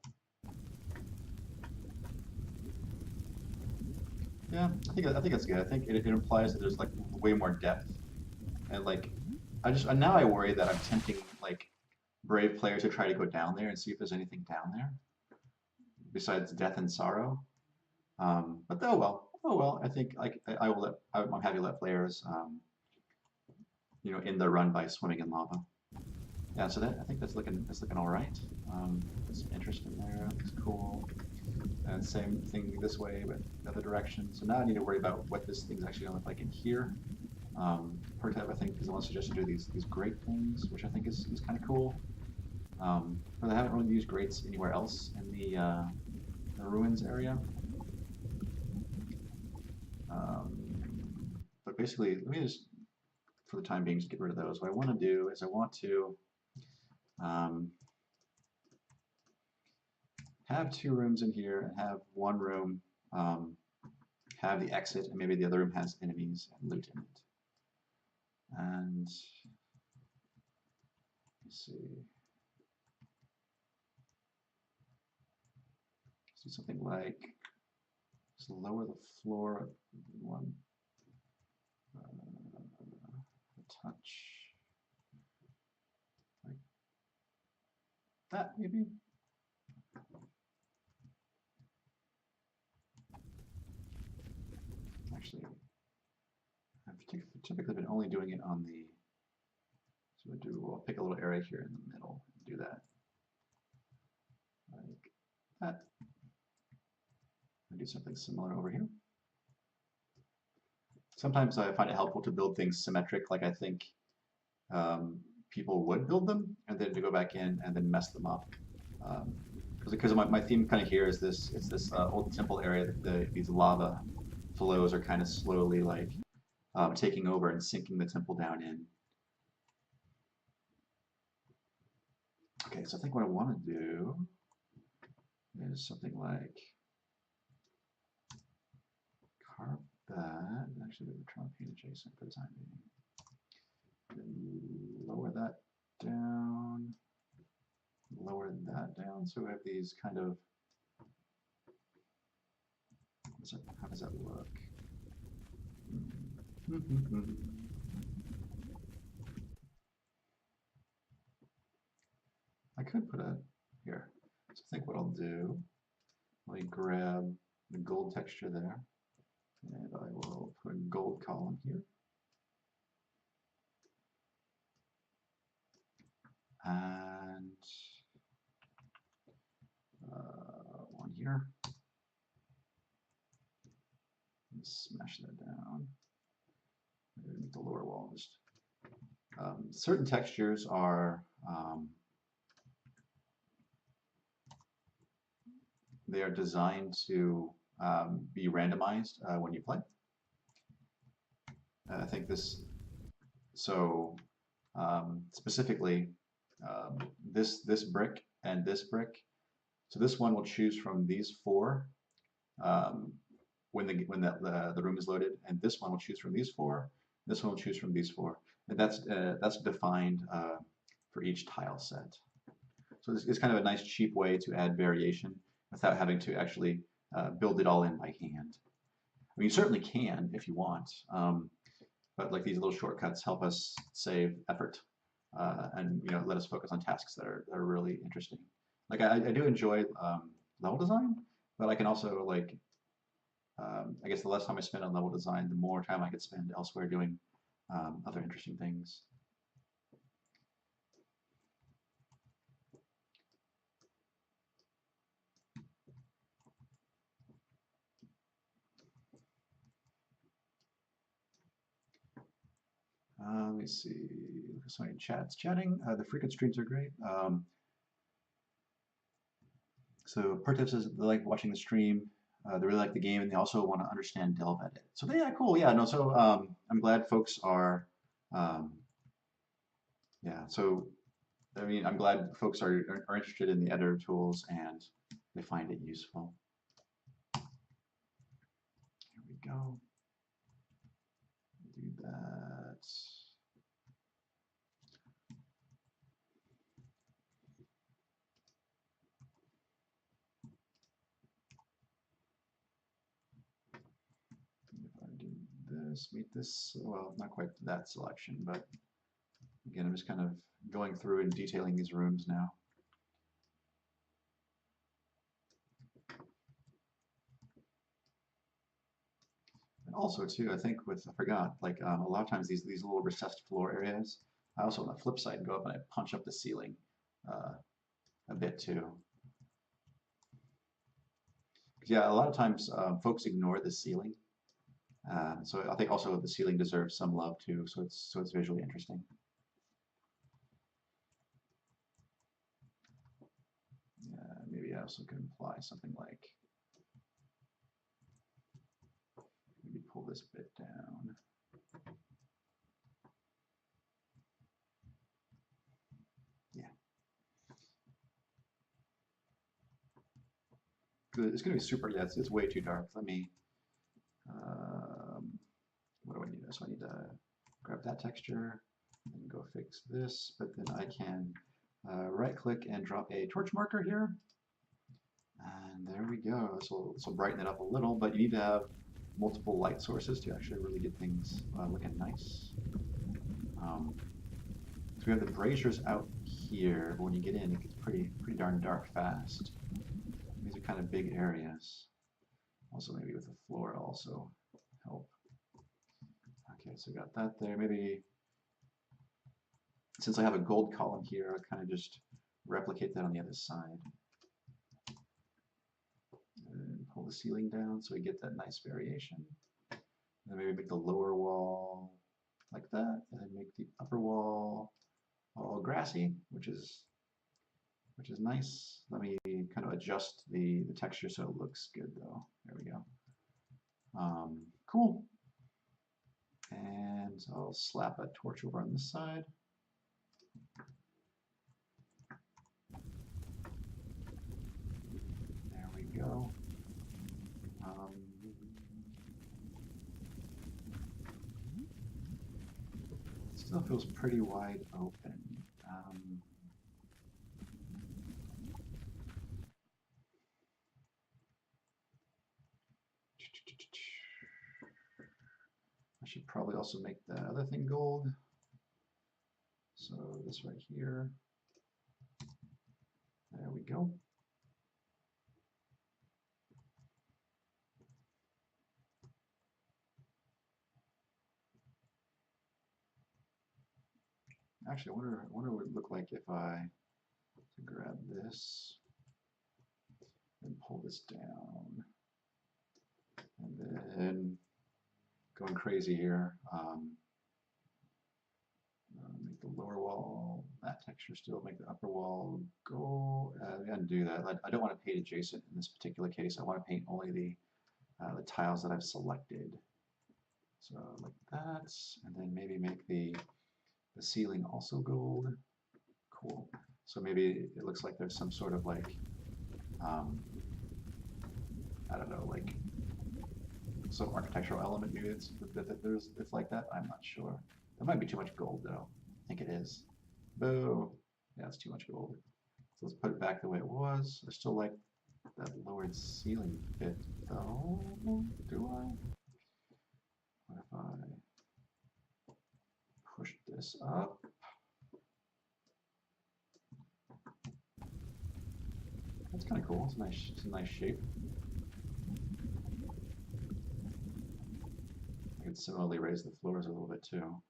Speaker 1: Yeah, I think that's good. I think it implies that there's like way more depth, and like now I worry that I'm tempting like brave players to try to go down there and see if there's anything down there besides death and sorrow. But oh well. I think like I will let I'm happy to let players in the run by swimming in lava. Yeah, so I think that's looking all right. There's some interest in there. Looks cool. And same thing this way, but the other direction. So now I need to worry about what this thing's actually going to look like in here. Prototype, I think, is the one suggested to do these grate things, which I think is kind of cool. But I haven't really used grates anywhere else in the ruins area. But basically, let me just, for the time being, just get rid of those. What I want to do is I want to have 2 rooms in here and have 1 room have the exit, and maybe the other room has enemies and loot in it. And let's see. Let's do something like just lower the floor 1 a touch, like that maybe. Actually, I've typically been only doing it on the, so I'll pick a little area here in the middle and do that. Like that. I'll do something similar over here. Sometimes I find it helpful to build things symmetric, like I think people would build them, and then to go back in and then mess them up. Because my theme kind of here is this, it's this old temple area that these lava flows are kind of slowly like taking over and sinking the temple down in. Okay, so I think what I want to do is something like carve that. Actually, we're trying to paint adjacent for the time being. Then lower that down. Lower that down. So we have these kind of. How does that look? I could put a here. So I think what I'll do, let me grab the gold texture there, and I will put a gold column here. And one here. Smash that down. Maybe make the lower wall just. Certain textures are they are designed to be randomized when you play. I think this. So specifically, this brick and this brick. So this one will choose from these four when the room is loaded, and this one will choose from these four. This one will choose from these four, and that's defined for each tile set. So it's kind of a nice cheap way to add variation without having to actually build it all in by hand. I mean, you certainly can if you want, but like these little shortcuts help us save effort and let us focus on tasks that are really interesting. Like I do enjoy level design, but I can also like I guess the less time I spend on level design, the more time I could spend elsewhere doing other interesting things. Let me see. So many chats chatting. The frequent streams are great. So Pertif says they like watching the stream. They really like the game, and they also want to understand Delve Edit. So yeah, cool. Yeah, no. So I'm glad folks are. Yeah. So I mean, I'm glad folks are interested in the editor tools and they find it useful. Here we go. Do that. If I do this, meet this, well, not quite that selection, but again, I'm just kind of going through and detailing these rooms now. And also too, I think I forgot, like a lot of times these little recessed floor areas, I also on the flip side go up and I punch up the ceiling a bit too. Yeah, a lot of times folks ignore the ceiling. So I think also the ceiling deserves some love too, so it's visually interesting. Maybe I also could imply something like, maybe pull this bit down. Yeah. Good. It's going to be super, yeah, it's way too dark. Let me, what do I need? So I need to grab that texture and go fix this, but then I can right click and drop a torch marker here. And there we go. This will brighten it up a little, but you need to have multiple light sources to actually really get things looking nice. So we have the braziers out here, but when you get in, it gets pretty darn dark fast. These are kind of big areas. Also, maybe with the floor also help. Okay, so got that there. Maybe since I have a gold column here, I'll kind of just replicate that on the other side. And pull the ceiling down so we get that nice variation. And then maybe make the lower wall like that, and then make the upper wall all grassy, which is nice. Let me kind of adjust the texture so it looks good though. There we go. Cool. And I'll slap a torch over on this side. Still feels pretty wide open. I should probably also make the other thing gold. So this right here. There we go. Actually, I wonder what it would look like if I grab this and pull this down, and then going crazy here. Make the lower wall that texture still. Make the upper wall go. We gotta do that. I don't want to paint adjacent in this particular case. I want to paint only the tiles that I've selected. So like that, and then maybe make the ceiling also gold. Cool. So maybe it looks like there's some sort of like, I don't know, like some architectural element. Maybe it's like that. I'm not sure. That might be too much gold though. I think it is. Boo. Yeah, it's too much gold. So let's put it back the way it was. I still like that lowered ceiling bit though. Do I? What if I push this up? That's kind of cool. It's a nice shape. I could similarly raise the floors a little bit too.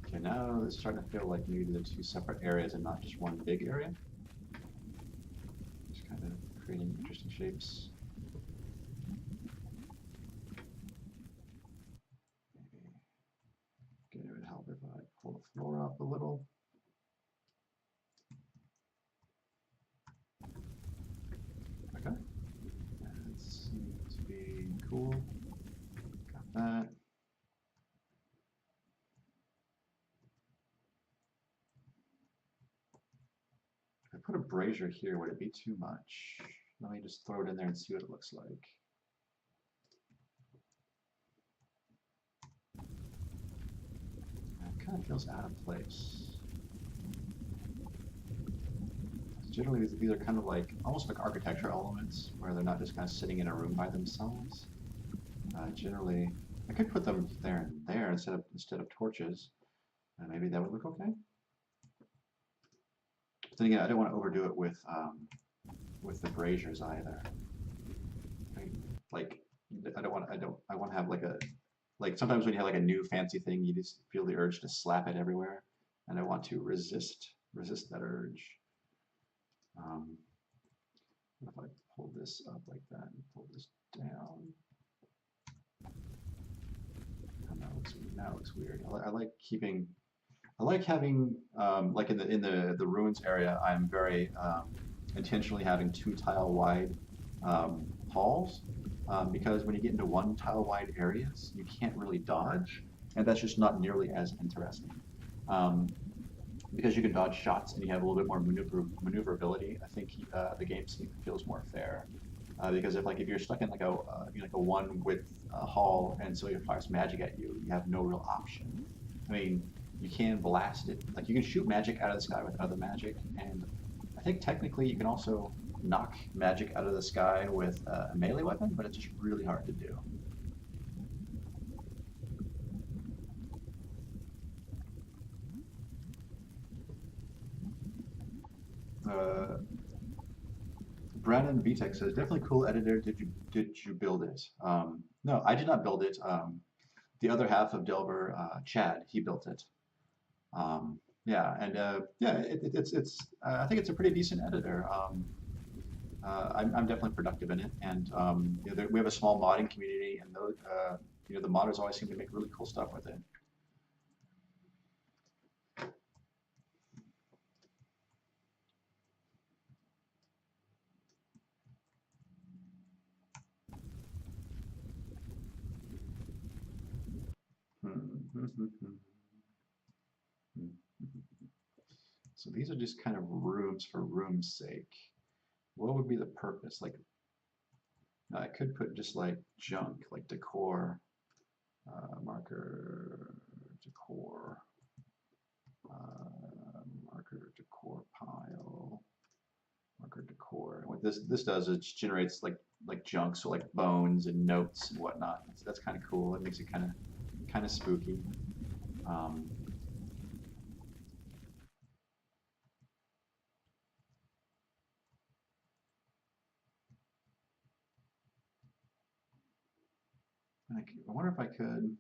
Speaker 1: Okay, now it's starting to feel like maybe the two separate areas and not just one big area. Just kind of creating interesting shapes. Maybe it would help if I pull the floor up a little. Okay, that seems to be cool. Got that. If I put a brazier here, would it be too much? Let me just throw it in there and see what it looks like. It kind of feels out of place. Generally, these are kind of like almost like architecture elements where they're not just kind of sitting in a room by themselves. Generally, I could put them there and there instead of torches, and maybe that would look okay. But then again, I don't want to overdo it with the braziers either. Like I want to have like sometimes when you have like a new fancy thing, you just feel the urge to slap it everywhere, and I want to resist that urge. If I pull this up like that and pull this down, now it looks weird. I like keeping. I like having like in the ruins area. I'm very intentionally having 2 tile wide halls because when you get into 1 tile wide areas, you can't really dodge, and that's just not nearly as interesting. Because you can dodge shots and you have a little bit more maneuverability, I think the game feels more fair. Because if you're stuck in like a 1 width hall and somebody fires magic at you, you have no real option. I mean, you can blast it, like you can shoot magic out of the sky with other magic, and I think technically you can also knock magic out of the sky with a melee weapon, but it's just really hard to do. Brandon VTech says, definitely cool editor. Did you build it? No, I did not build it. The other half of Delver, Chad, he built it. Yeah, and yeah, it's I think it's a pretty decent editor. I'm definitely productive in it, and we have a small modding community, and those, the modders always seem to make really cool stuff with it. So these are just kind of rooms for room's sake. What would be the purpose? Like, I could put just like junk, like decor, marker, decor, marker, decor pile, marker, decor. And what this does is it generates like junk, so like bones and notes and whatnot. That's kind of cool. It makes it kind of spooky. Um, I wonder if I could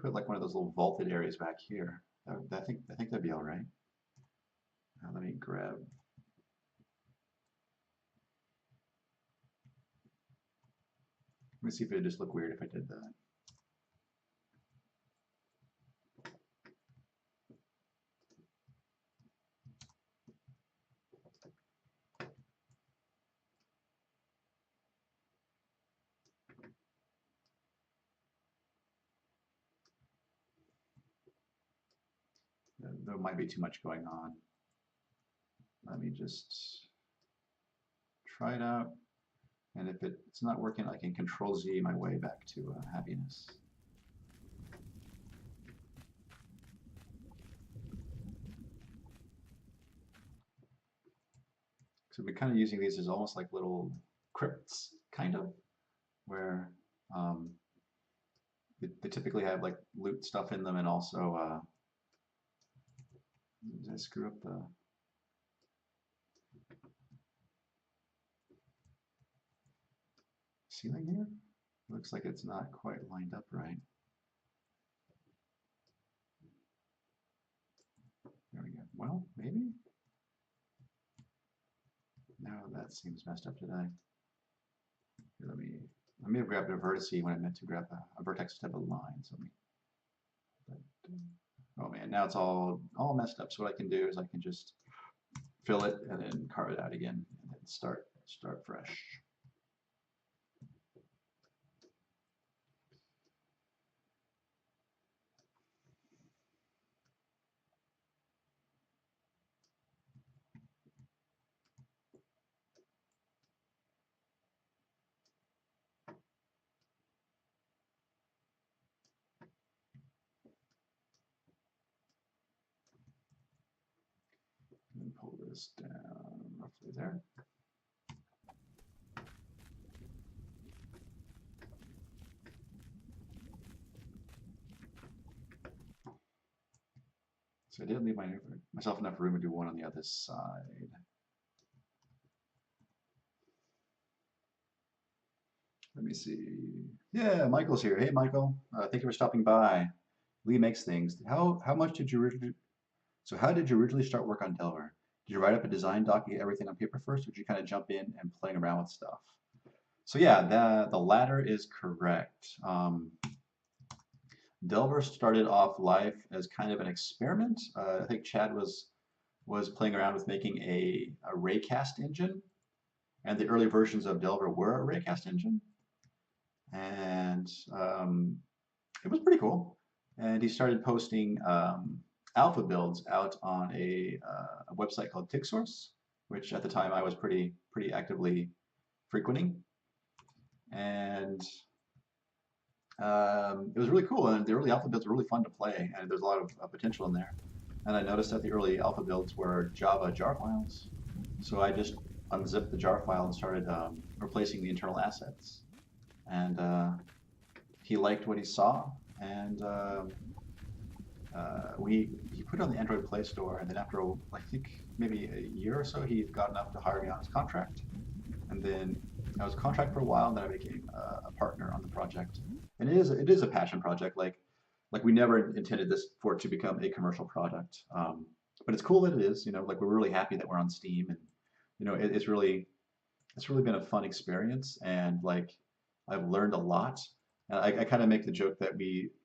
Speaker 1: put like one of those little vaulted areas back here. I think that'd be all right. Let me grab. Let me see if it would just look weird if I did that. There might be too much going on. Let me just try it out. And if it's not working, I can Control Z my way back to happiness. So we're kind of using these as almost like little crypts, kind of, where they typically have like loot stuff in them, and also, did I screw up the ceiling here? Looks like it's not quite lined up right. There we go. Well, maybe. No, that seems messed up today. Here, I may have grabbed a vertice when I meant to grab a vertex instead of a line. So oh man, now it's all messed up. So what I can do is I can just fill it and then carve it out again and then start fresh. And pull this down roughly there. So I did leave myself enough room to do one on the other side. Let me see. Yeah, Michael's here. Hey, Michael. Thank you for stopping by. Lee makes things. How much did you originally? So how did you originally start work on Delver? Did you write up a design doc and get everything on paper first, or did you kind of jump in and playing around with stuff? So yeah, the latter is correct. Delver started off life as kind of an experiment. I think Chad was playing around with making a raycast engine, and the early versions of Delver were a raycast engine, and it was pretty cool. And he started posting alpha builds out on a website called TigSource, which at the time I was pretty actively frequenting, and it was really cool. And the early alpha builds were really fun to play, and there's a lot of potential in there. And I noticed that the early alpha builds were Java jar files, so I just unzipped the jar file and started replacing the internal assets. And he liked what he saw, and he put it on the Android Play Store, and then after I think maybe a year or so, he had gotten up to hire me on his contract, and then I was a contract for a while, and then I became a partner on the project. And it is a passion project. Like we never intended this for it to become a commercial product, but it's cool that it is. You know, like we're really happy that we're on Steam, and you know, it's really been a fun experience, and like I've learned a lot. And I kind of make the joke that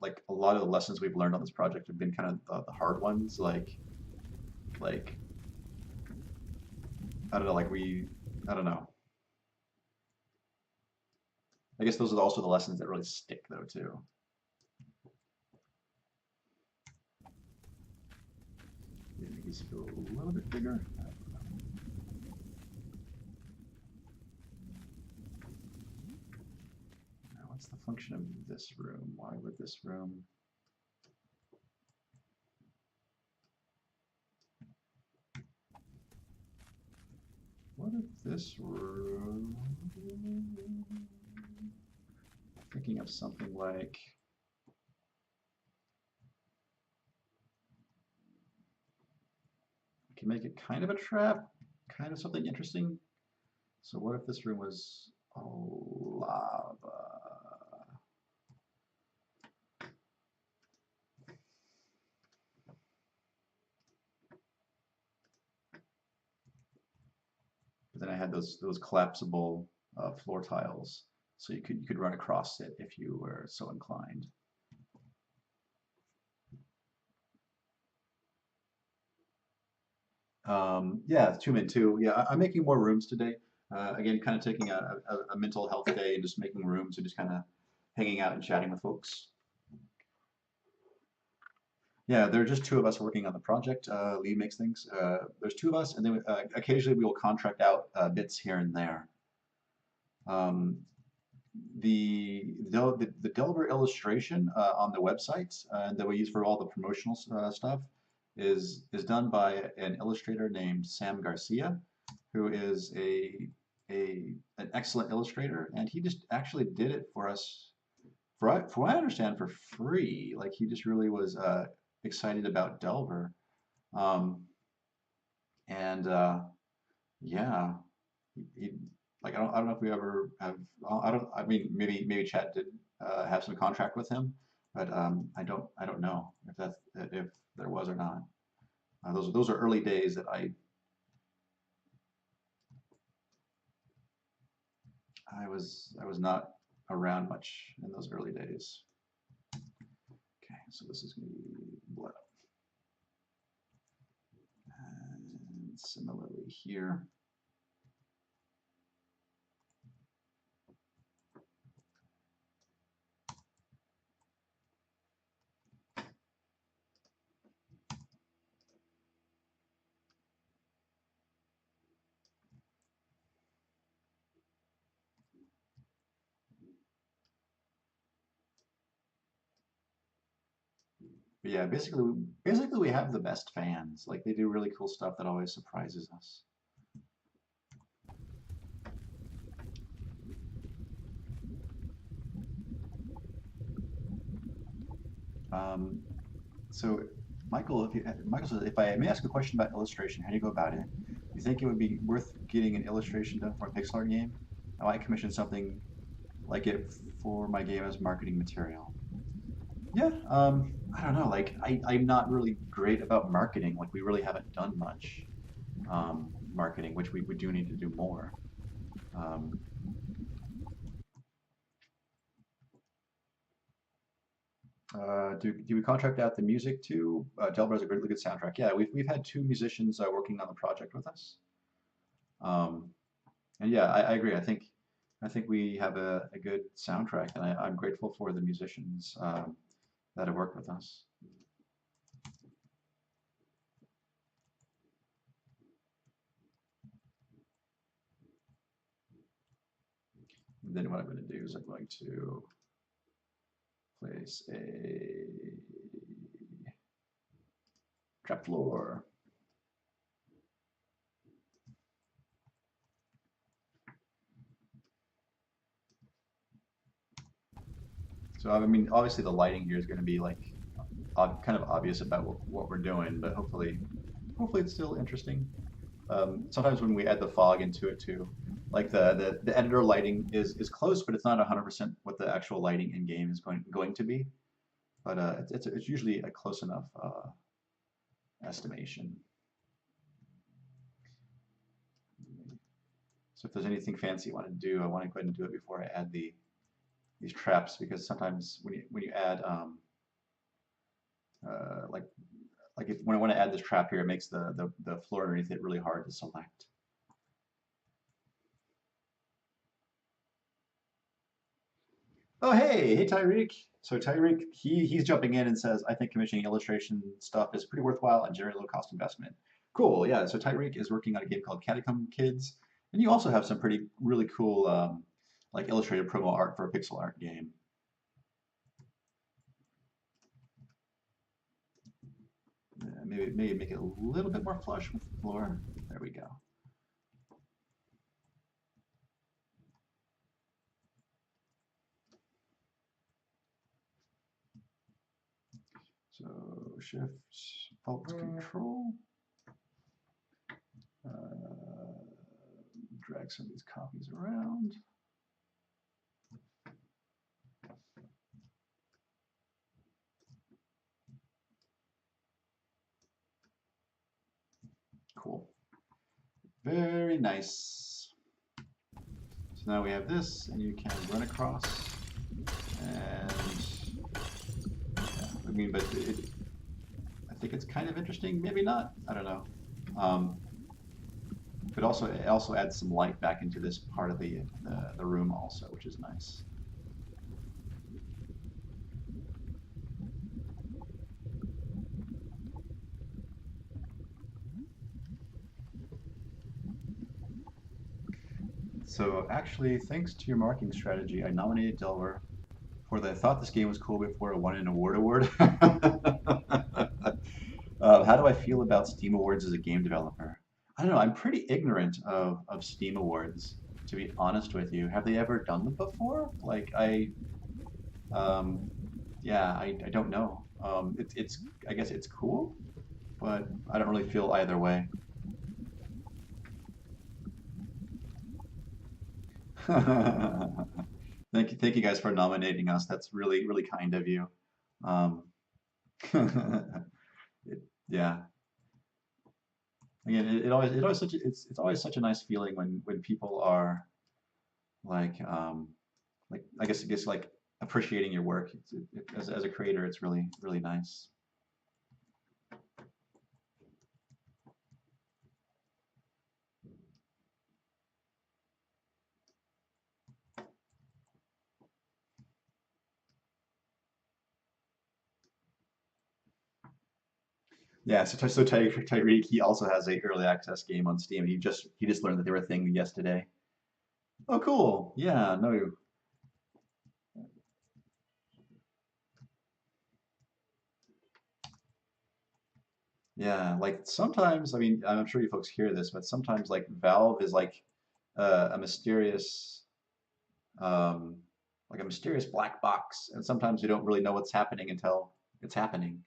Speaker 1: like a lot of the lessons we've learned on this project have been kind of the hard ones. Like I don't know, I don't know. I guess those are also the lessons that really stick though too. Make these feel a little bit bigger. Now, what's the function of this room? Why would this room? What if this room? Thinking of something like. Can make it kind of a trap, kind of something interesting. So what if this room was lava? But then I had those collapsible floor tiles, so you could run across it if you were so inclined. Yeah, 2min2. Yeah, I'm making more rooms today. Again, kind of taking a mental health day and just making rooms and just kind of hanging out and chatting with folks. Yeah, there are just two of us working on the project. Lee makes things. There's two of us, and then occasionally we will contract out bits here and there. Um, the Delver illustration on the website that we use for all the promotional stuff is done by an illustrator named Sam Garcia, who is an excellent illustrator, and he just actually did it for us, for what I understand, for free. Like he just really was excited about Delver, um, and yeah, he like I don't know if we ever have. I don't. I mean, maybe Chad did have some contract with him, but I don't know if there was or not. Those are early days that I was not around much in those early days. Okay, so this is going to be blood up. And similarly here. But yeah, basically we have the best fans. Like they do really cool stuff that always surprises us. Um, so Michael says, if I may ask a question about illustration, how do you go about it? You think it would be worth getting an illustration done for a pixel art game? I might commission something like it for my game as marketing material. Yeah, I don't know. Like I'm not really great about marketing. Like we really haven't done much marketing, which we do need to do more. Um, do we contract out the music too? Delbert has a really good soundtrack. Yeah, we've had two musicians working on the project with us. Um, and yeah, I agree. I think we have a good soundtrack, and I'm grateful for the musicians that have worked with us. And then what I'm going to do is I'm going to place a trap floor. So I mean, obviously the lighting here is going to be like kind of obvious about what we're doing, but hopefully it's still interesting. Sometimes when we add the fog into it too, like the editor lighting is close, but it's not 100% what the actual lighting in game is going to be. But it's usually a close enough estimation. So if there's anything fancy you want to do, I want to go ahead and do it before I add these traps, because sometimes when you add like when I want to add this trap here, it makes the floor underneath it really hard to select. Oh, hey, Tyreek. So Tyreek, he's jumping in and says, I think commissioning illustration stuff is pretty worthwhile and generally low cost investment. Cool, yeah. So Tyreek is working on a game called Catacomb Kids, and you also have some pretty really cool like illustrated promo art for a pixel art game. Maybe make it a little bit more flush with the floor. There we go. So Shift Alt Control. Drag some of these copies around. Cool. Very nice. So now we have this, and you can run across. And yeah, I mean, but I think it's kind of interesting. Maybe not. I don't know. Um, but also, it also adds some light back into this part of the room also, which is nice. So actually, thanks to your marketing strategy, I nominated Delver for the I thought this game was cool before it won an award. How do I feel about Steam Awards as a game developer? I don't know. I'm pretty ignorant of Steam Awards, to be honest with you. Have they ever done them before? Um, yeah, I don't know. It's I guess it's cool, but I don't really feel either way. Thank you guys for nominating us. That's really kind of you. Um, yeah. Again, it always such it's always such a nice feeling when people are like I guess like appreciating your work. As a creator, it's really nice. Yeah. So Tyreek, he also has a early access game on Steam. He just learned that they were a thing yesterday. Oh, cool. Yeah. No. Yeah. Like sometimes, I mean, I'm sure you folks hear this, but sometimes like Valve is a mysterious um, like a mysterious black box, and sometimes you don't really know what's happening until it's happening.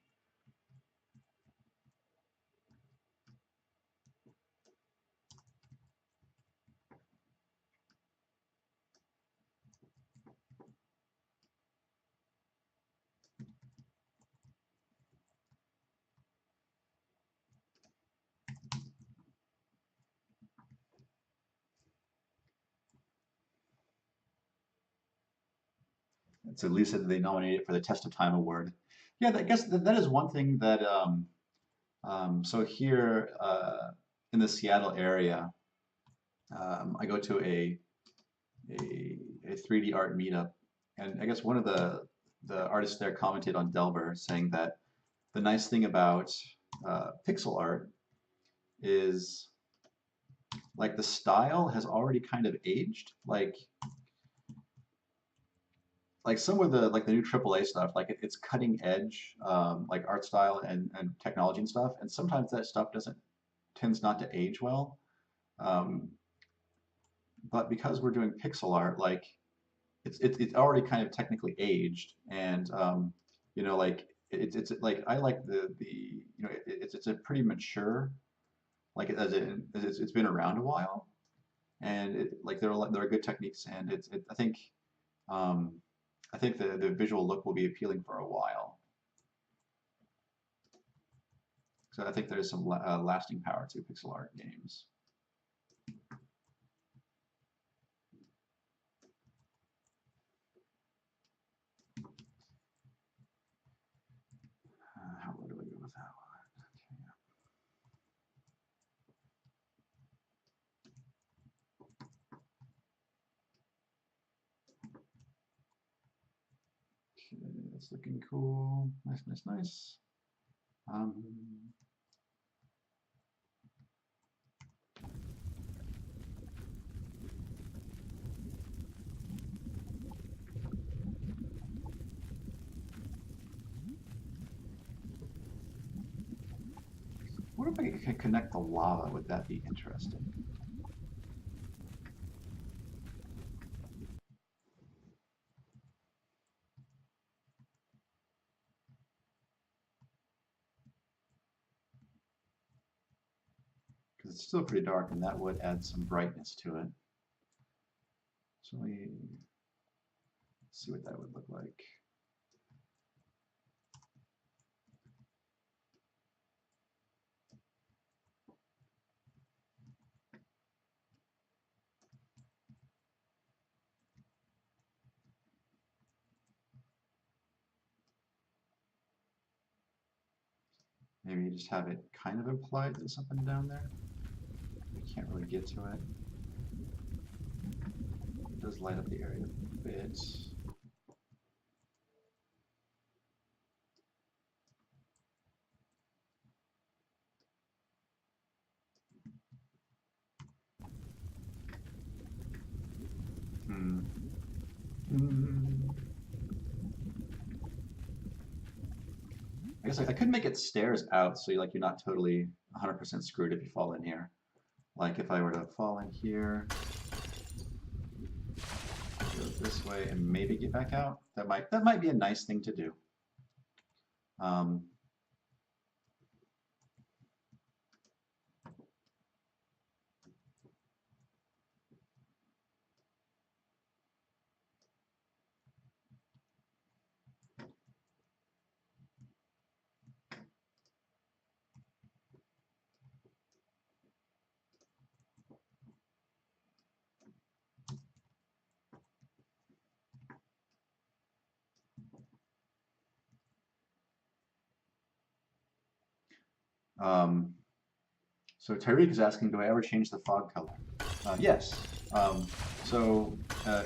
Speaker 1: And so Lisa, they nominated for the Test of Time Award. Yeah, I guess that is one thing that so here in the Seattle area, I go to a 3D art meetup, and I guess one of the artists there commented on Delver, saying that the nice thing about pixel art is like the style has already kind of aged. Like some of the like the new AAA stuff, like it's cutting edge like art style and technology and stuff, and sometimes that stuff doesn't tends not to age well. Um, but because we're doing pixel art, like it's already kind of technically aged, and you know, like it's like I like the you know it's a pretty mature like it's been around a while, and like there are good techniques, and um, I think the visual look will be appealing for a while. So I think there's some lasting power to pixel art games. How low do I go with that one? That's looking cool. Nice, nice, nice. What if I could connect the lava? Would that be interesting? Because it's still pretty dark, and that would add some brightness to it. So let me see what that would look like. Maybe you just have it kind of implied there's something down there. You can't really get to it. It does light up the area a bit. I guess I could make it stairs out so you're not totally 100% screwed if you fall in here. Like if I were to fall in here, go this way, and maybe get back out. That might be a nice thing to do. Um, um, so Tyreek is asking, do I ever change the fog color? Yes. So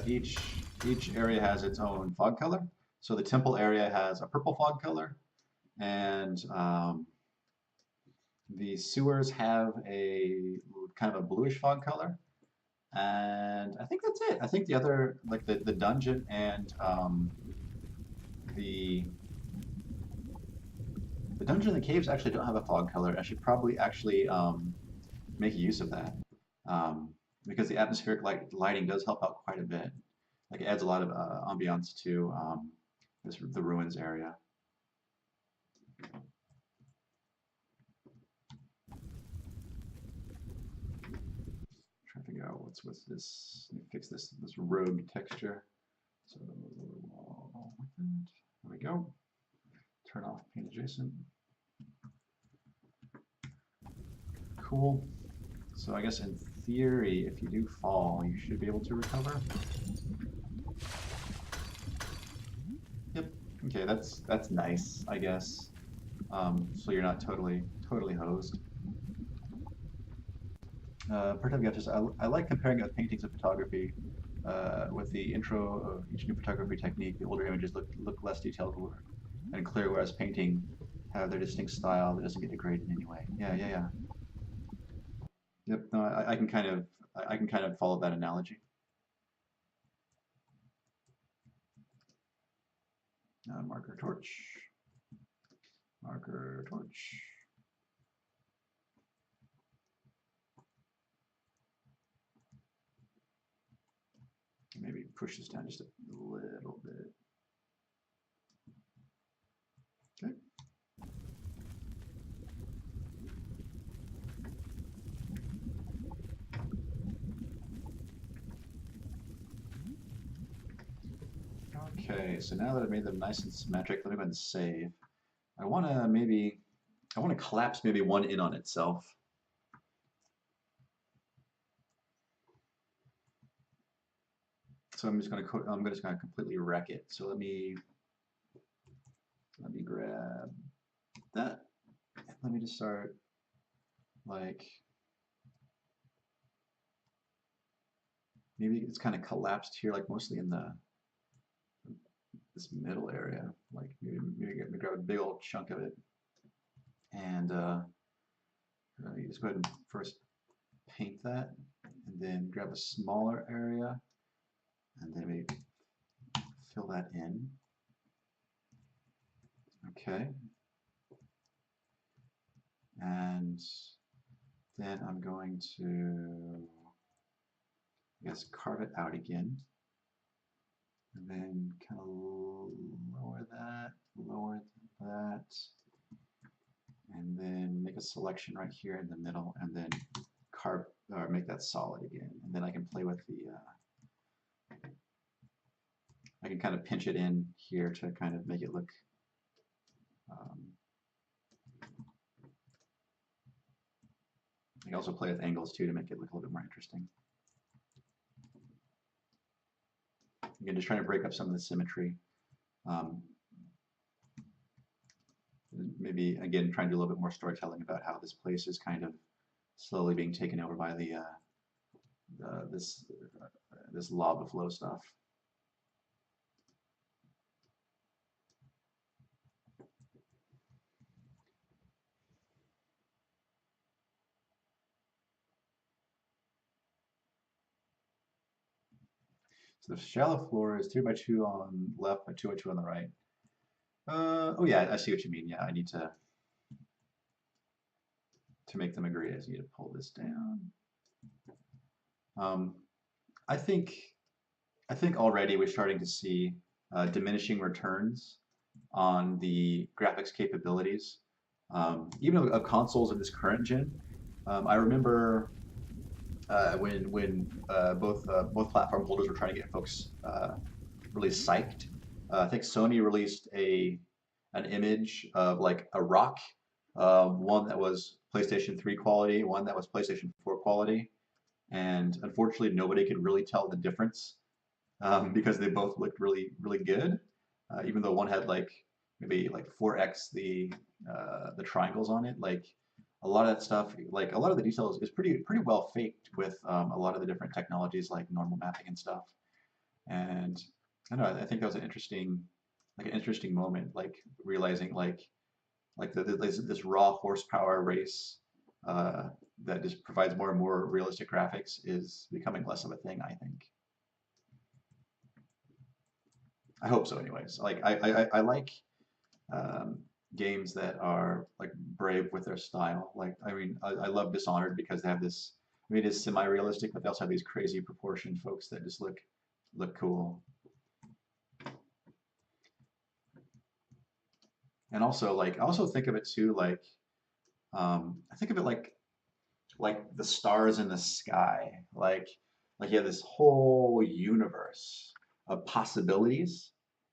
Speaker 1: each area has its own fog color. So the temple area has a purple fog color, and the sewers have a kind of a bluish fog color. And I think that's it. I think the other, like the dungeon and the the dungeon and the caves actually don't have a fog color. I should probably actually make use of that um, because the atmospheric lighting does help out quite a bit. Like it adds a lot of ambiance to the ruins area. Trying to figure out what's this. Let me fix this rogue texture. So there we go. Turn off paint adjacent. Cool. So I guess in theory, if you do fall, you should be able to recover. Yep. Okay, that's nice, I guess. So you're not totally hosed. I like comparing it with paintings of photography. With the intro of each new photography technique, the older images look less detailed and clear, whereas painting have their distinct style that doesn't get degraded in any way. Yeah. Yep. No, I can kind of follow that analogy. Marker torch. Marker torch. Maybe push this down just a little bit. Okay. Okay, so now that I've made them nice and symmetric, let me go ahead and save. I want to collapse maybe one in on itself. So I'm just gonna completely wreck it. So let me grab that. Let me just start like maybe it's kind of collapsed here, like mostly in the this middle area, like maybe grab a big old chunk of it, and you just go ahead and first paint that, and then grab a smaller area, and then maybe fill that in. Okay, and then I'm going to, I guess, carve it out again, and then kind of lower that, and then make a selection right here in the middle, and then carve or make that solid again, and then I can play with the. I can kind of pinch it in here to kind of make it look. I can also play with angles too to make it look a little bit more interesting. Again, just trying to break up some of the symmetry. Maybe again trying to do a little bit more storytelling about how this place is kind of slowly being taken over by this lava flow stuff. So the shallow floor is 3x2 on left, but 2x2 on the right. Oh yeah, I see what you mean. Yeah, I need to make them agree. I just need to pull this down. I think already we're starting to see diminishing returns on the graphics capabilities, even of consoles in this current gen. I remember when both platform holders were trying to get folks really psyched. I think Sony released an image of like a rock, one that was PlayStation 3 quality, one that was PlayStation 4 quality, and unfortunately nobody could really tell the difference because they both looked really good, even though one had like maybe like 4x the triangles on it. Like a lot of that stuff, like a lot of the details is pretty well faked with a lot of the different technologies like normal mapping and stuff. And I don't know, I think that was an interesting moment, like realizing this raw horsepower race that just provides more and more realistic graphics is becoming less of a thing, I think. I hope so, anyways. Like I like um, games that are like brave with their style. Like I mean, I love Dishonored because they have this. I mean, it is semi-realistic, but they also have these crazy proportioned folks that just look cool. And also, like, I also think of it too, like, I think of it like the stars in the sky. Like you have this whole universe of possibilities,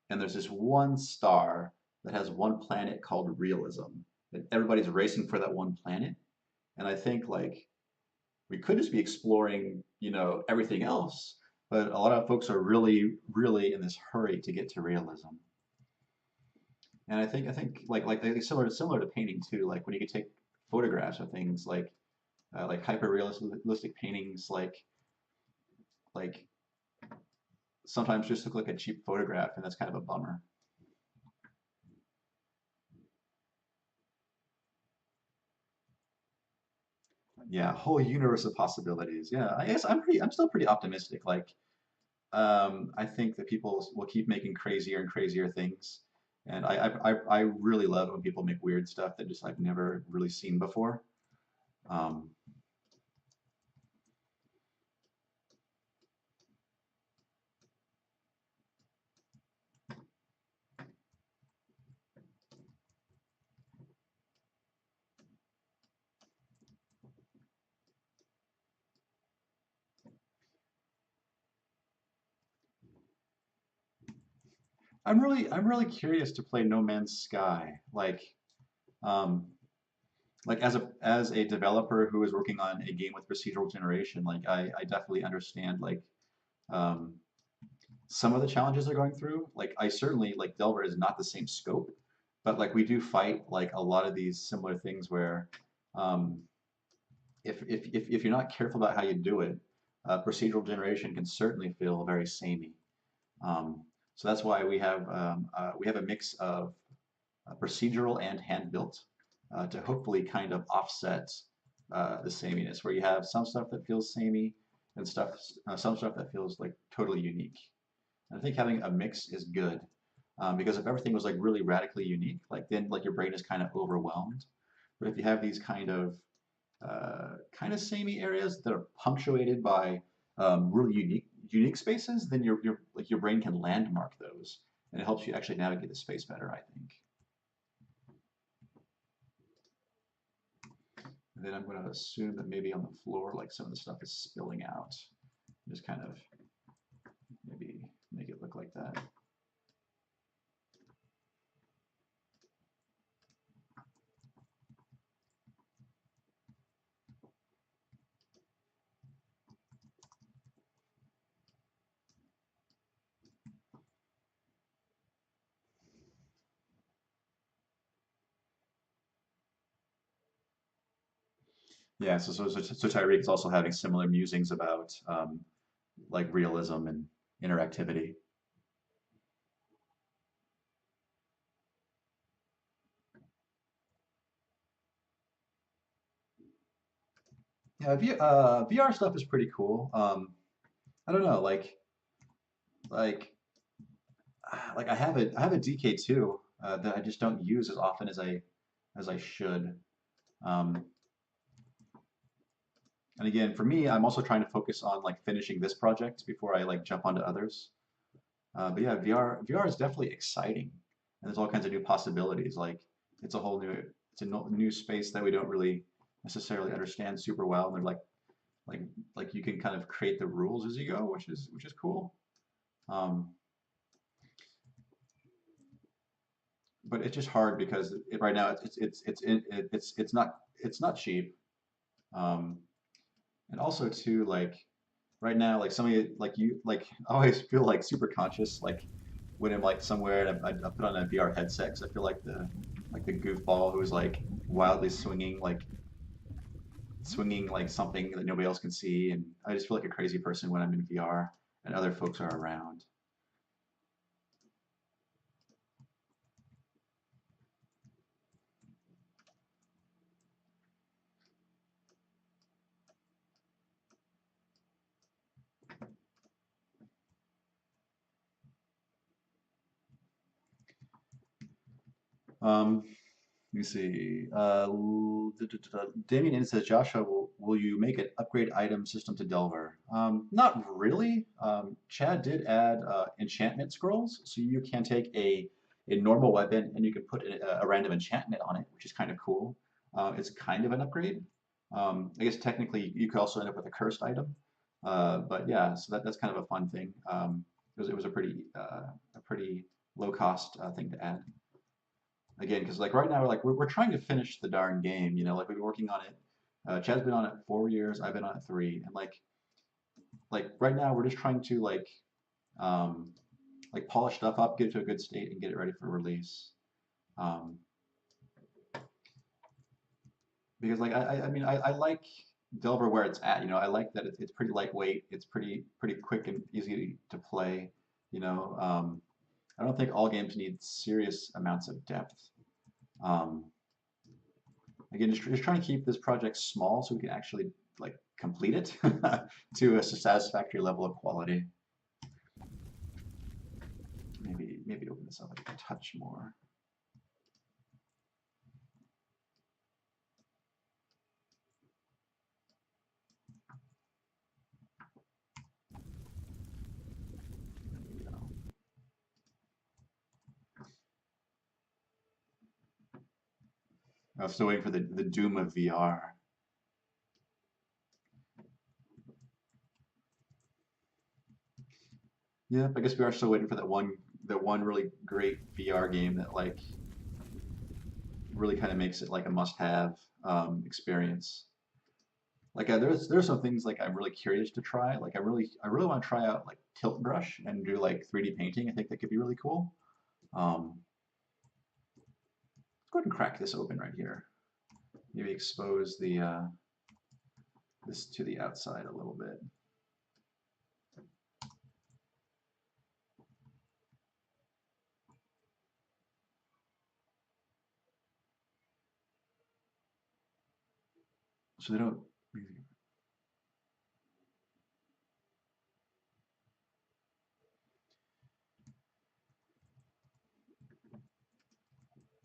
Speaker 1: and there's this one star that has one planet called realism. That everybody's racing for that one planet. And I think like we could just be exploring, everything else, but a lot of folks are really in this hurry to get to realism. And I think like similar to painting too, like when you can take photographs of things like hyper realistic paintings like sometimes just look like a cheap photograph, and that's kind of a bummer. Yeah, whole universe of possibilities. Yeah, I guess I'm still pretty optimistic. Like, I think that people will keep making crazier and crazier things, and I really love it when people make weird stuff that just I've never really seen before. Um, I'm really curious to play No Man's Sky. Um, like as a developer who is working on a game with procedural generation, like I definitely understand um, some of the challenges they're going through. Like I certainly like Delver is not the same scope, but like we do fight like a lot of these similar things where um, if you're not careful about how you do it, procedural generation can certainly feel very samey. Um, So that's why we have a mix of procedural and hand-built to hopefully kind of offset the sameness, where you have some stuff that feels samey and some stuff that feels like totally unique. And I think having a mix is good because if everything was like really radically unique, like then like your brain is kind of overwhelmed. But if you have these kind of samey areas that are punctuated by really unique spaces, then your brain can landmark those, and it helps you actually navigate the space better, I think. And then I'm going to assume that maybe on the floor, like some of the stuff is spilling out. Just kind of maybe make it look like that. Yeah, so Tyreek is also having similar musings about like realism and interactivity. Yeah, VR stuff is pretty cool. I don't know, like I have a DK2 that I just don't use as often as I should. Um, and again, for me, I'm also trying to focus on like finishing this project before I like jump onto others. But yeah, VR is definitely exciting, and there's all kinds of new possibilities. Like it's a whole new it's a new space that we don't really necessarily understand super well. And they're like like you can kind of create the rules as you go, which is cool. Um, but it's just hard because right now it's not cheap. Um, and also too like right now like somebody like you like I always feel like super conscious like when I'm like somewhere and I put on a VR headset because I feel like the goofball who's like wildly swinging like something that nobody else can see, and I just feel like a crazy person when I'm in VR and other folks are around. Um, Let me see. Damien says, Joshua, will you make an upgrade item system to Delver? Not really. Chad did add enchantment scrolls, so you can take a normal weapon and you can put a random enchantment on it, which is kind of cool. It's kind of an upgrade. I guess technically you could also end up with a cursed item, but yeah, so that's kind of a fun thing. It was a pretty low cost thing to add again, because like right now we're trying to finish the darn game, you know, like we've been working on it. Chad's been on it 4 years, I've been on it 3, and like right now we're just trying to um, like polish stuff up, get it to a good state, and get it ready for release. Um, because like I mean I like Delver where it's at, you know, I like that it's pretty lightweight, it's pretty quick and easy to play, you know. I don't think all games need serious amounts of depth. Um, Again, just trying to keep this project small so we can actually like complete it to a satisfactory level of quality. Maybe open this up a touch more. There we go. I'm still waiting for the doom of VR. Yeah, I guess we are still waiting for that one really great VR game that like really kind of makes it like a must-have experience. Like there's some things like I'm really curious to try. Like I really want to try out like tilt brush and do like 3D painting. I think that could be really cool. Um, let's go ahead and crack this open right here. Maybe expose the this to the outside a little bit. So they don't.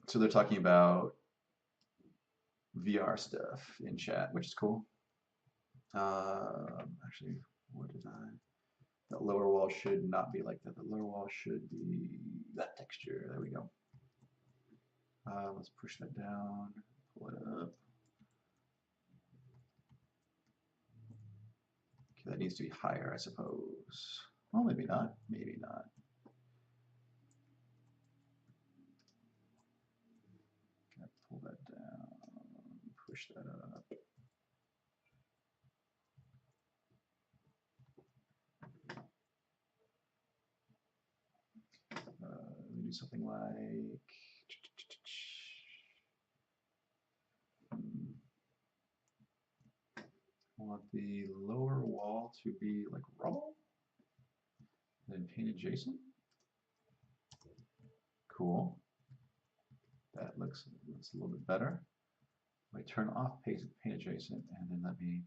Speaker 1: So they're talking about VR stuff in chat, which is cool. Actually, what did I? That lower wall should not be like that. The lower wall should be that texture. There we go. Let's push that down, pull it up. Okay, that needs to be higher, I suppose. Well, maybe not. Maybe not. Pull that down, push that up. Let me do something like. I want the lower wall to be like rubble, then paint adjacent. Cool. That looks a little bit better. I turn off paint adjacent, and then let me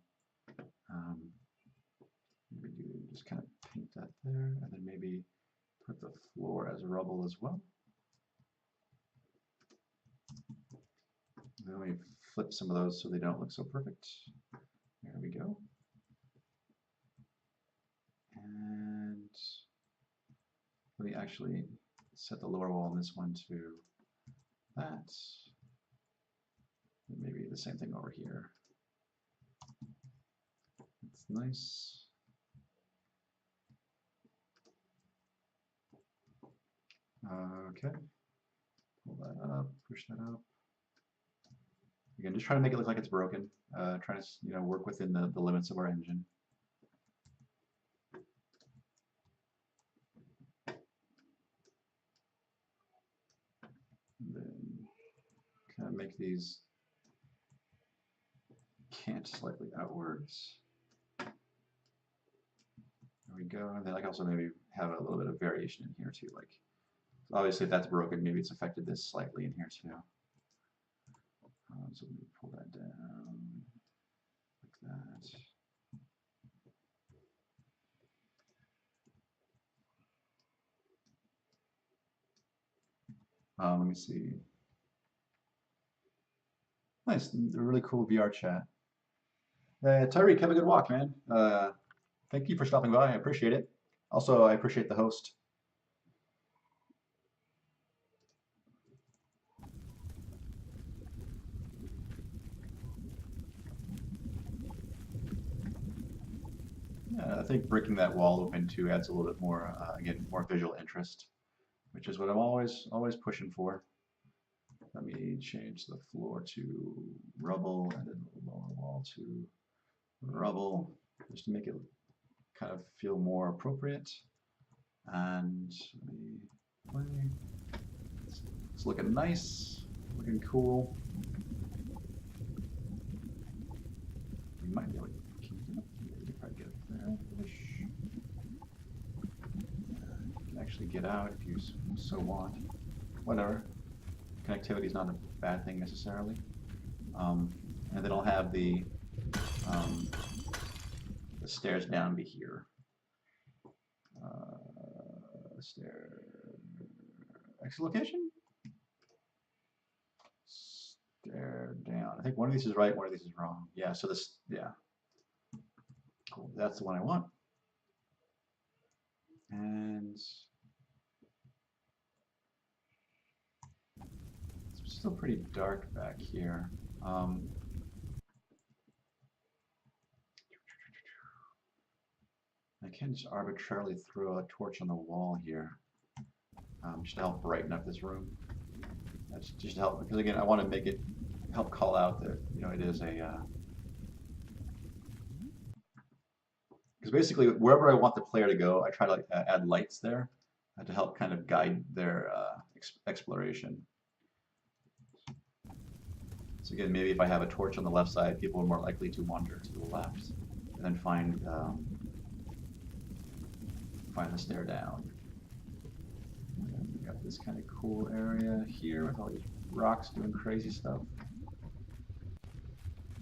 Speaker 1: maybe just kind of paint that there, and then maybe put the floor as rubble as well. Then we flip some of those so they don't look so perfect. There we go. And let me actually set the lower wall on this one to that. And maybe the same thing over here. It's nice. Okay. Pull that up, push that up. Again, just try to make it look like it's broken. Trying to work within the limits of our engine. And then kind of make these cant slightly outwards. There we go. And then I can also maybe have a little bit of variation in here too. Like obviously if that's broken, maybe it's affected this slightly in here too. So let me pull that down like that. Let me see. Nice, a really cool VR chat. Tyreek, have a good walk, man. Thank you for stopping by. I appreciate it. Also, I appreciate the host. Yeah, I think breaking that wall open too adds a little bit more, again, more visual interest, which is what I'm always pushing for. Let me change the floor to rubble and then the lower wall to rubble, just to make it kind of feel more appropriate. And let me play. It's looking nice, looking cool. We might be able to probably get it there. You can actually get out if you so want. Whatever. Connectivity is not a bad thing necessarily. And then I'll have the stairs down be here. Stair exit location? Stair down. I think one of these is right, one of these is wrong. Yeah, so this, yeah. Cool, that's the one I want. And it's still pretty dark back here. I can just arbitrarily throw a torch on the wall here, just to help brighten up this room. That's just to help, because again, I want to make it help call out that it is a. Because basically, wherever I want the player to go, I try to add lights there to help kind of guide their exploration. So again, maybe if I have a torch on the left side, people are more likely to wander to the left and then find the stair down. And we got this kind of cool area here with all these rocks doing crazy stuff.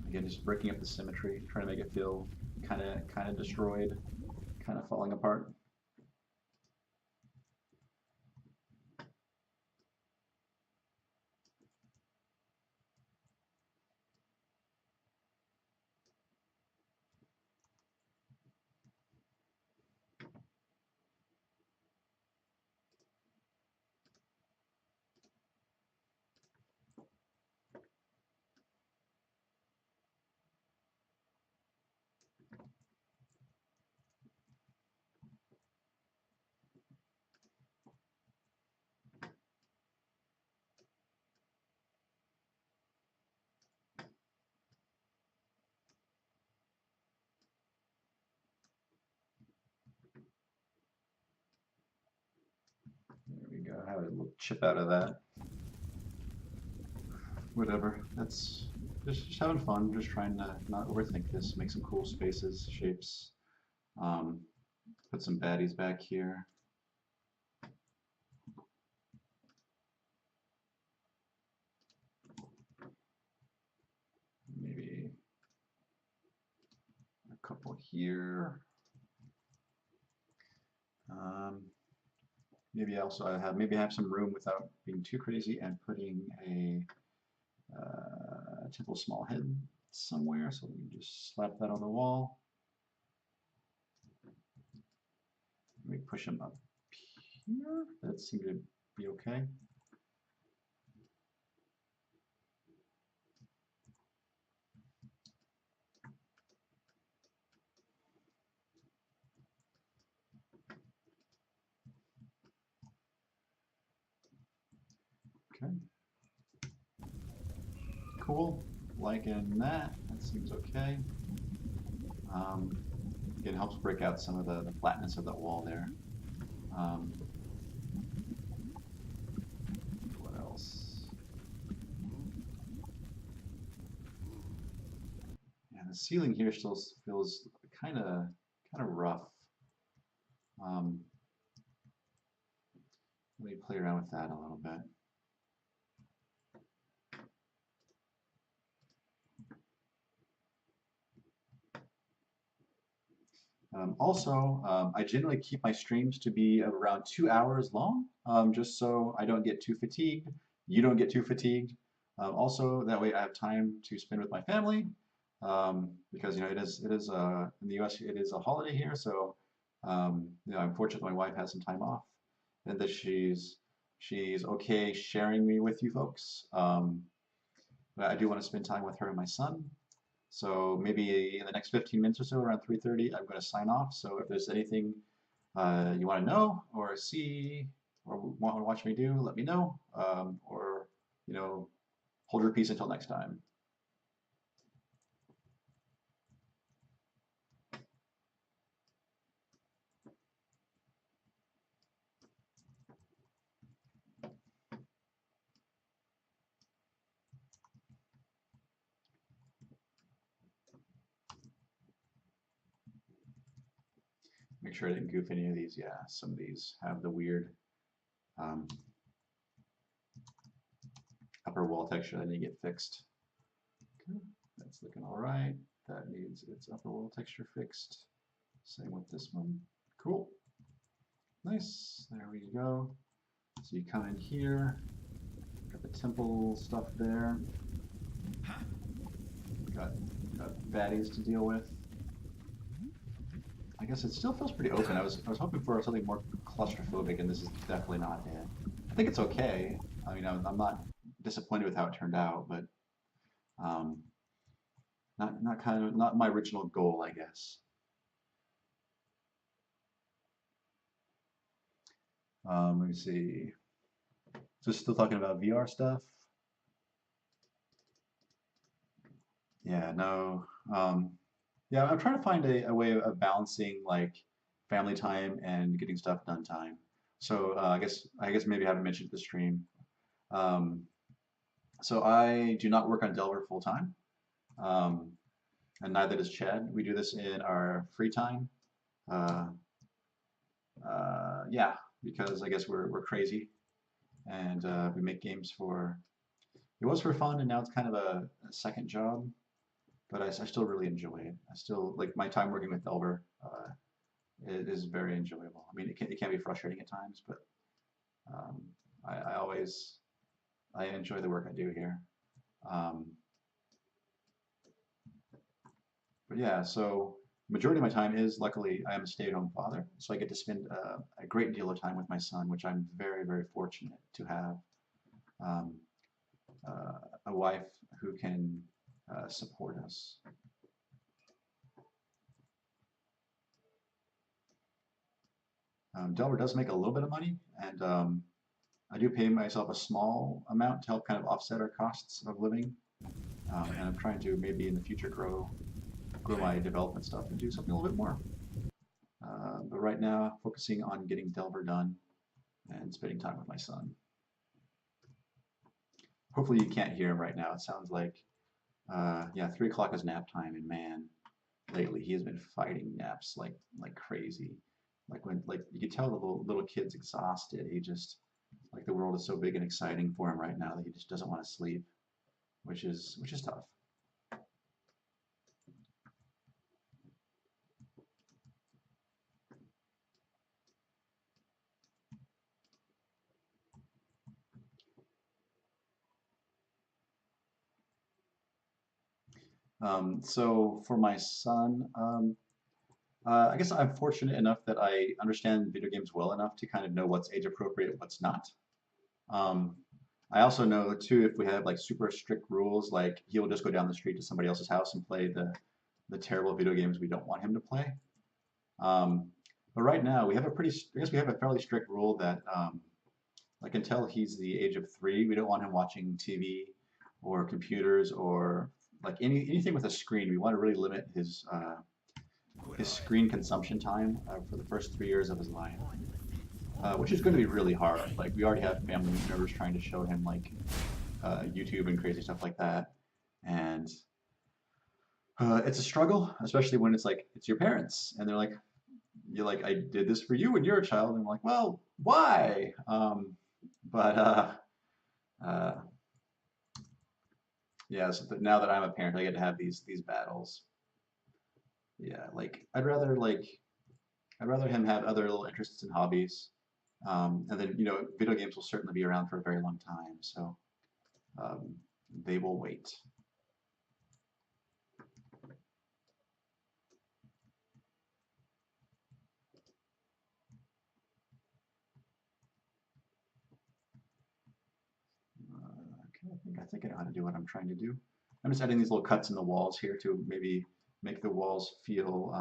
Speaker 1: Again, just breaking up the symmetry, trying to make it feel kind of destroyed, kind of falling apart. There we go. Have a little chip out of that. Whatever. That's just having fun. Just trying to not overthink this. Make some cool spaces, shapes. Um, put some baddies back here. Maybe a couple here. Maybe also I have some room without being too crazy and putting a temple small head somewhere. So we can just slap that on the wall. We push him up here. That seemed to be okay. Okay. Cool. Liking that. That seems okay. Again, it helps break out some of the flatness of that wall there. What else? Yeah, the ceiling here still feels kind of rough. Let me play around with that a little bit. I generally keep my streams to be around 2 hours long, just so I don't get too fatigued. You don't get too fatigued. Also, that way I have time to spend with my family, because it is in the U.S. it is a holiday here, so I'm fortunate my wife has some time off, and that she's okay sharing me with you folks. But I do want to spend time with her and my son. So maybe in the next 15 minutes or so, around 3:30, I'm going to sign off. So if there's anything you want to know or see or want to watch me do, let me know. Or, hold your peace until next time. Make sure I didn't goof any of these. Yeah, some of these have the weird um, upper wall texture that need to get fixed. Okay, that's looking all right. That needs its upper wall texture fixed. Same with this one. Cool. Nice. There we go. So you come in here, got the temple stuff there. Got baddies to deal with. I guess it still feels pretty open. I was hoping for something more claustrophobic, and this is definitely not it. I think it's okay. I mean, I'm not disappointed with how it turned out, but um, not my original goal, I guess. Let me see. So still talking about VR stuff. Yeah, no. Yeah, I'm trying to find a way of balancing like family time and getting stuff done time. So I guess maybe I haven't mentioned the stream. Um, so I do not work on Delver full time, um, and neither does Chad. We do this in our free time. Uh, yeah, because I guess we're crazy and we make games for. It was for fun, and now it's kind of a second job. but I still really enjoy it. I still like my time working with Delver. It is very enjoyable. I mean, it can be frustrating at times, but um, I always I enjoy the work I do here. Um, but yeah, so majority of my time is luckily I am a stay-at-home father, so I get to spend a great deal of time with my son, which I'm very, very fortunate to have. Um, a wife who can support us. Delaware does make a little bit of money, and I do pay myself a small amount to help kind of offset our costs of living. And I'm trying to maybe in the future grow my development stuff and do something a little bit more. But right now, focusing on getting Delver done and spending time with my son. Hopefully you can't hear him right now. It sounds like, yeah, 3 o'clock is nap time, and man, lately he has been fighting naps like crazy. Like you could tell the little kid's exhausted. He just like the world is so big and exciting for him right now that he just doesn't want to sleep, which is tough. So for my son, I guess I'm fortunate enough that I understand video games well enough to kind of know what's age appropriate, what's not. Um, I also know too if we have like super strict rules, like he will just go down the street to somebody else's house and play the terrible video games we don't want him to play. Um, but right now we have I guess we have a fairly strict rule that like until he's the age of 3, we don't want him watching TV or computers or like anything with a screen. We want to really limit his screen consumption time for the first 3 years of his life, which is going to be really hard. Like we already have family members trying to show him like YouTube and crazy stuff like that, and it's a struggle, especially when it's like it's your parents and they're like, you're like, I did this for you when you're a child, and I'm like, well, why? But uh, yeah, so now that I'm a parent, I get to have these battles. Yeah, like I'd rather him have other little interests and hobbies. And then, video games will certainly be around for a very long time, so um, they will wait. Okay, I think I know how to do what I'm trying to do. I'm just adding these little cuts in the walls here to maybe make the walls feel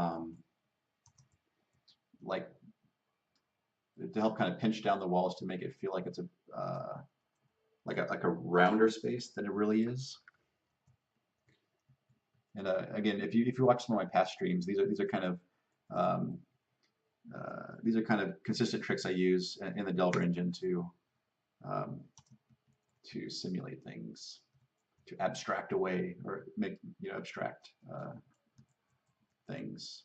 Speaker 1: like to help kind of pinch down the walls to make it feel like it's a rounder space than it really is. And again, if you watch some of my past streams, um, these are kind of consistent tricks I use in the Delver engine um, to simulate things, to abstract away or make abstract things.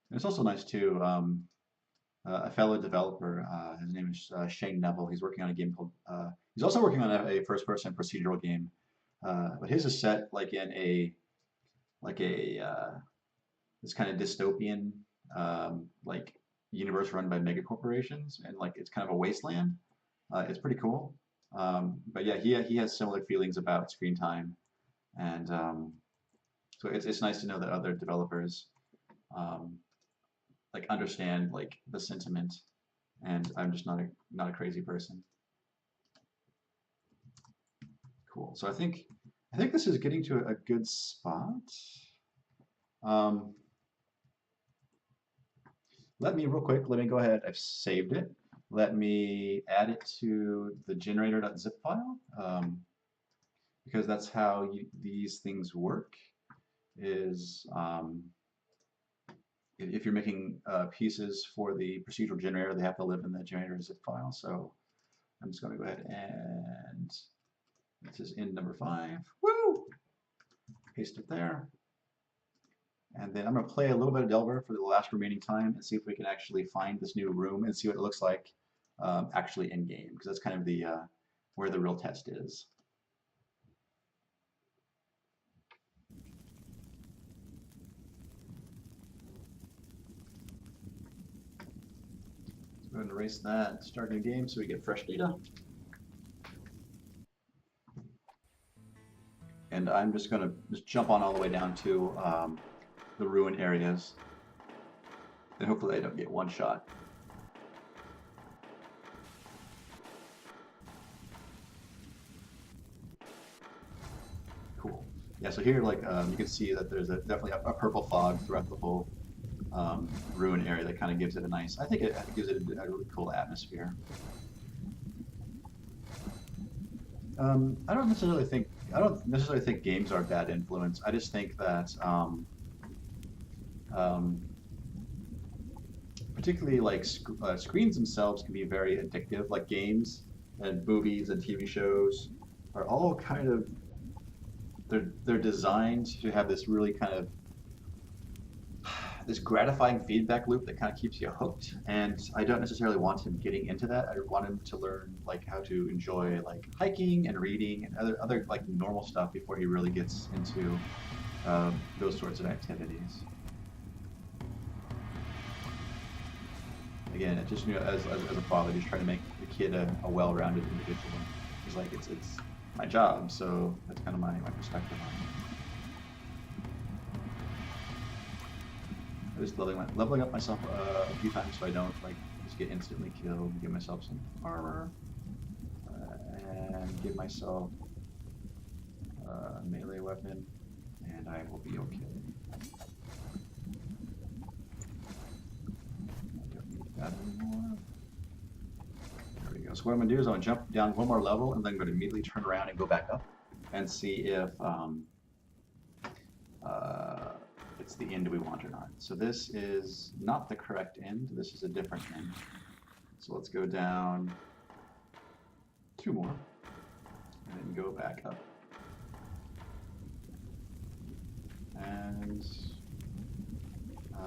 Speaker 1: And it's also nice too. A fellow developer, his name is Shane Neville. He's working on a game called. He's also working on a first-person procedural game, but his is set like in a this kind of dystopian like universe run by mega corporations, and like it's kind of a wasteland. It's pretty cool. But yeah, he has similar feelings about screen time, and so it's nice to know that other developers um, like understand like the sentiment, and I'm just not a crazy person. Cool. So I think this is getting to a good spot. Um, let me real quick. Let me go ahead. I've saved it. Let me add it to the generator.zip file because that's how these things work. Is if you're making pieces for the procedural generator, they have to live in the generator.zip file. So I'm just going to go ahead and this is in number 5. Woo! Paste it there. And then I'm going to play a little bit of Delver for the last remaining time and see if we can actually find this new room and see what it looks like actually in game, because that's kind of the where the real test is. Let's go ahead and erase that, start a new game so we get fresh data. And I'm just going to just jump on all the way down to the ruin areas. And hopefully I don't get one shot. Cool. Yeah, so here, like, you can see that there's definitely a purple fog throughout the whole ruin area that kind of gives it a nice, I think it gives it a really cool atmosphere. I don't necessarily think games are a bad influence. I just think that particularly like screens themselves can be very addictive. Like games and movies and TV shows are all kind of they're designed to have this really kind of this gratifying feedback loop that kind of keeps you hooked. And I don't necessarily want him getting into that. I want him to learn like how to enjoy like hiking and reading and other like normal stuff before he really gets into those sorts of activities. Again, it just as a father, just trying to make the kid a well-rounded individual. It's like it's my job, so that's kind of my perspective on it. Just leveling up myself a few times so I don't like just get instantly killed. Give myself some armor and give myself a melee weapon, and I will be okay. I don't need that anymore. There we go. So what I'm gonna do is I'm gonna jump down one more level, and then I'm gonna immediately turn around and go back up and see if it's the end we want or not. So this is not the correct end. This is a different end. So let's go down 2 more and then go back up. And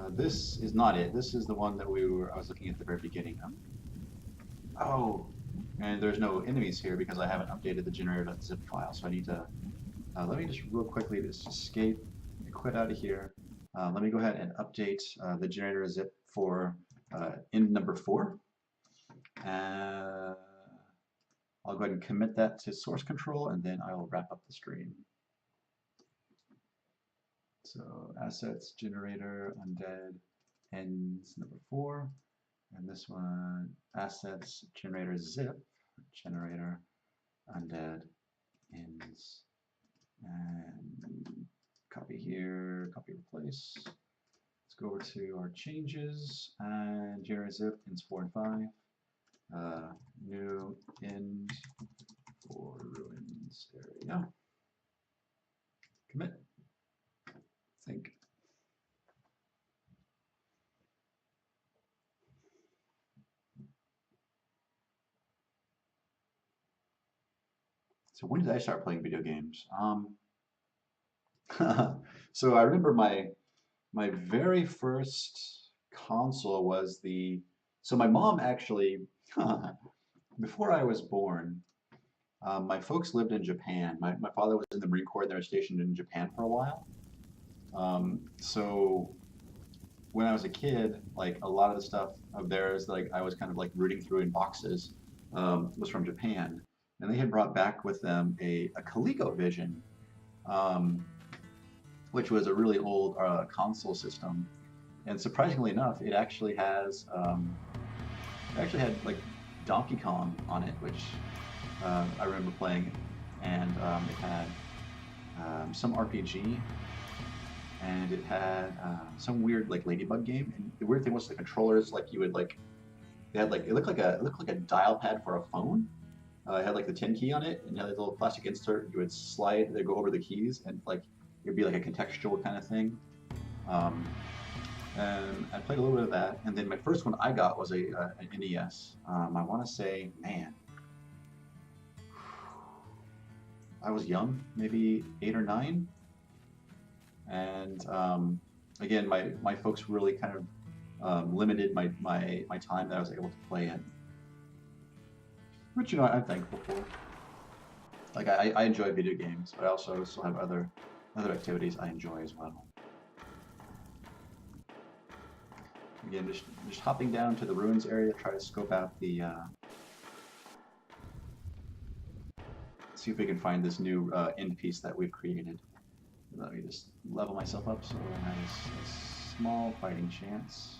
Speaker 1: this is not it. This is the one that I was looking at the very beginning of. Oh, and there's no enemies here because I haven't updated the generator.zip file. So I need to, let me just real quickly just escape, quit out of here. Let me go ahead and update the generator zip for end number 4. I'll go ahead and commit that to source control, and then I will wrap up the stream. So assets, generator, undead, ends number 4. And this one, assets, generator zip, generator, undead, ends, and copy here, copy replace. Let's go over to our changes and generator zip, ends 4 and 5. New end for ruins area. Commit. Think. So when did I start playing video games? So I remember my very first console was so my mom actually, before I was born, my folks lived in Japan. My father was in the Marine Corps and they were stationed in Japan for a while. So when I was a kid, like a lot of the stuff of theirs, like I was kind of like rooting through in boxes, was from Japan. And they had brought back with them a ColecoVision, which was a really old console system. And surprisingly enough, it actually has, it actually had like Donkey Kong on it, which I remember playing. And it had some RPG, and it had some weird like ladybug game. And the weird thing was the controllers, like you would like, they had like it looked like a dial pad for a phone. It had like the 10 key on it, and it had a little plastic insert. You would slide, they'd go over the keys, and like it'd be like a contextual kind of thing. And I played a little bit of that, and then my first one I got was an NES. I want to say, man, I was young, maybe 8 or 9, and again, my folks really kind of limited my time that I was able to play in, which I'm thankful for. Like I enjoy video games, but I also still have other activities I enjoy as well. Again, just hopping down to the ruins area, try to scope out the see if we can find this new end piece that we've created. Let me just level myself up so I have a small fighting chance.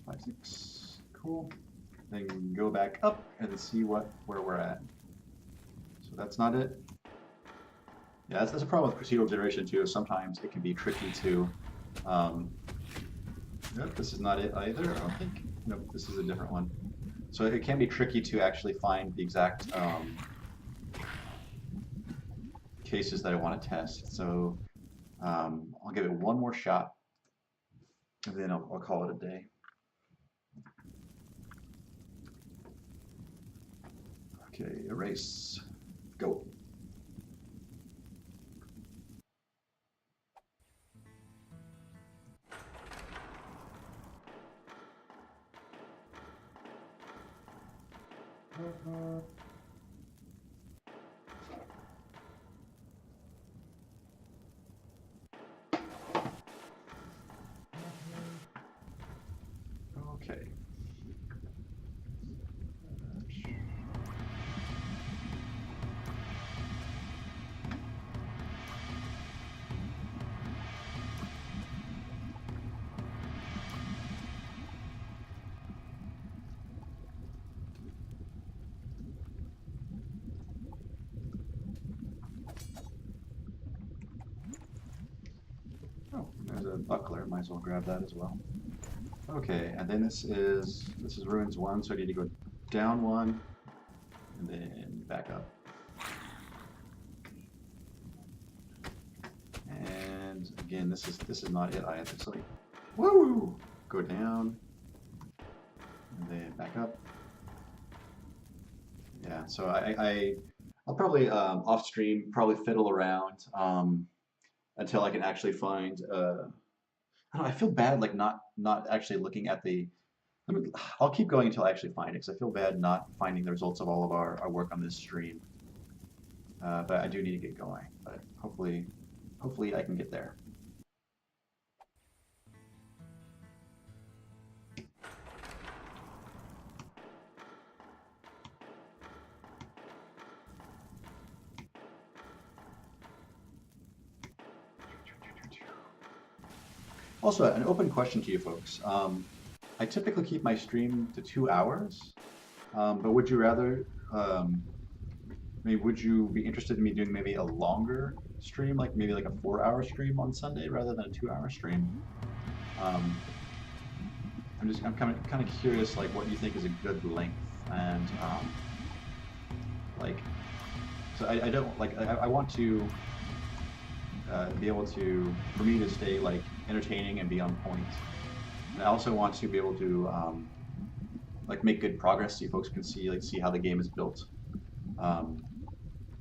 Speaker 1: Five, six, cool. Then go back up and see where we're at. So that's not it. Yeah, that's a problem with procedural generation too. Sometimes it can be tricky to. Nope, this is not it either. I don't think. Nope, this is a different one. So it can be tricky to actually find the exact cases that I want to test. So I'll give it one more shot, and then I'll call it a day. Okay, erase. Go. Okay. Oh, there's a buckler. Might as well grab that as well. Okay, and then this is ruins 1, so I need to go down 1 and then back up. And again, this is not it either. So woo! Go down and then back up. Yeah, so I'll probably off stream probably fiddle around until I can actually find. I don't know, I feel bad like not actually looking at the. I'll keep going until I actually find it because I feel bad not finding the results of all of our work on this stream. But I do need to get going. But hopefully I can get there. Also, an open question to you folks. I typically keep my stream to 2 hours, but would you rather, would you be interested in me doing maybe a longer stream, like maybe like a 4-hour stream on Sunday rather than a 2-hour stream? I'm kind of curious, like what you think is a good length, and like, so I don't like I want to be able to for me to stay like entertaining and be on point. And I also want to be able to like make good progress so you folks can see how the game is built.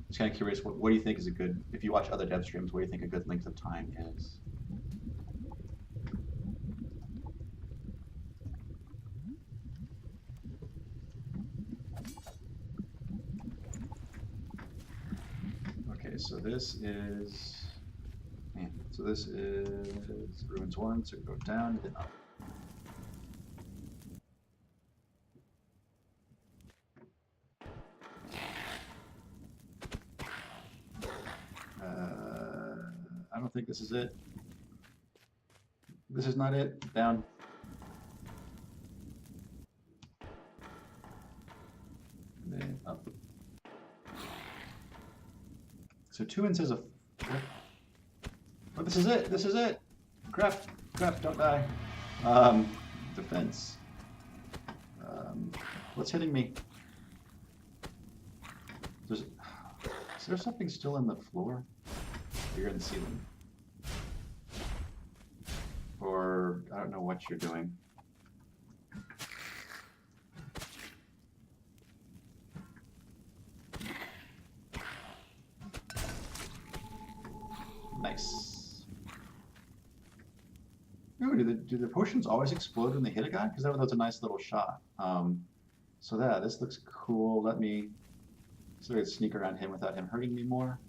Speaker 1: Just kind of curious, what do you think is a good, if you watch other dev streams, what do you think a good length of time is? Okay, so this is, man, so this is ruins 1, so go down and then up. I don't think this is it. This is not it. Down. And then up. So 2 inches of. Oh, this is it. This is it. Crap. Crap. Don't die. Defense. What's hitting me? Is there something still in the floor? You're in the ceiling. Or I don't know what you're doing. do the potions always explode when they hit a guy? Because that was a nice little shot. So yeah, this looks cool. Let me sort of sneak around him without him hurting me more.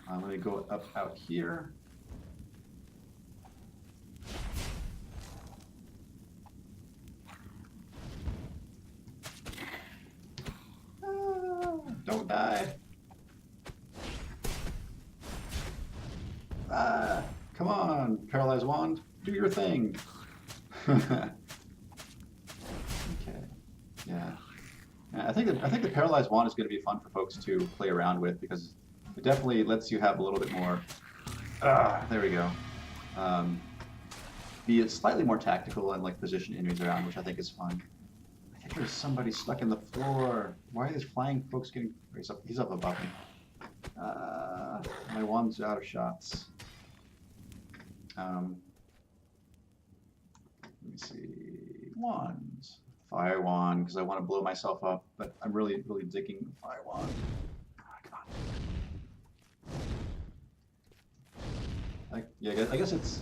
Speaker 1: Let me go up out here. Don't die. Come on, Paralyzed Wand, do your thing. Okay, yeah. I think the Paralyzed Wand is going to be fun for folks to play around with because it definitely lets you have a little bit more. There we go. Be it slightly more tactical and like position enemies around, which I think is fun. I think there's somebody stuck in the floor. Why are these flying folks getting? He's up above me. My wand's out of shots. Let me see. Wands. Fire wand, because I want to blow myself up, but I'm really digging the fire wand. Come on. I guess it's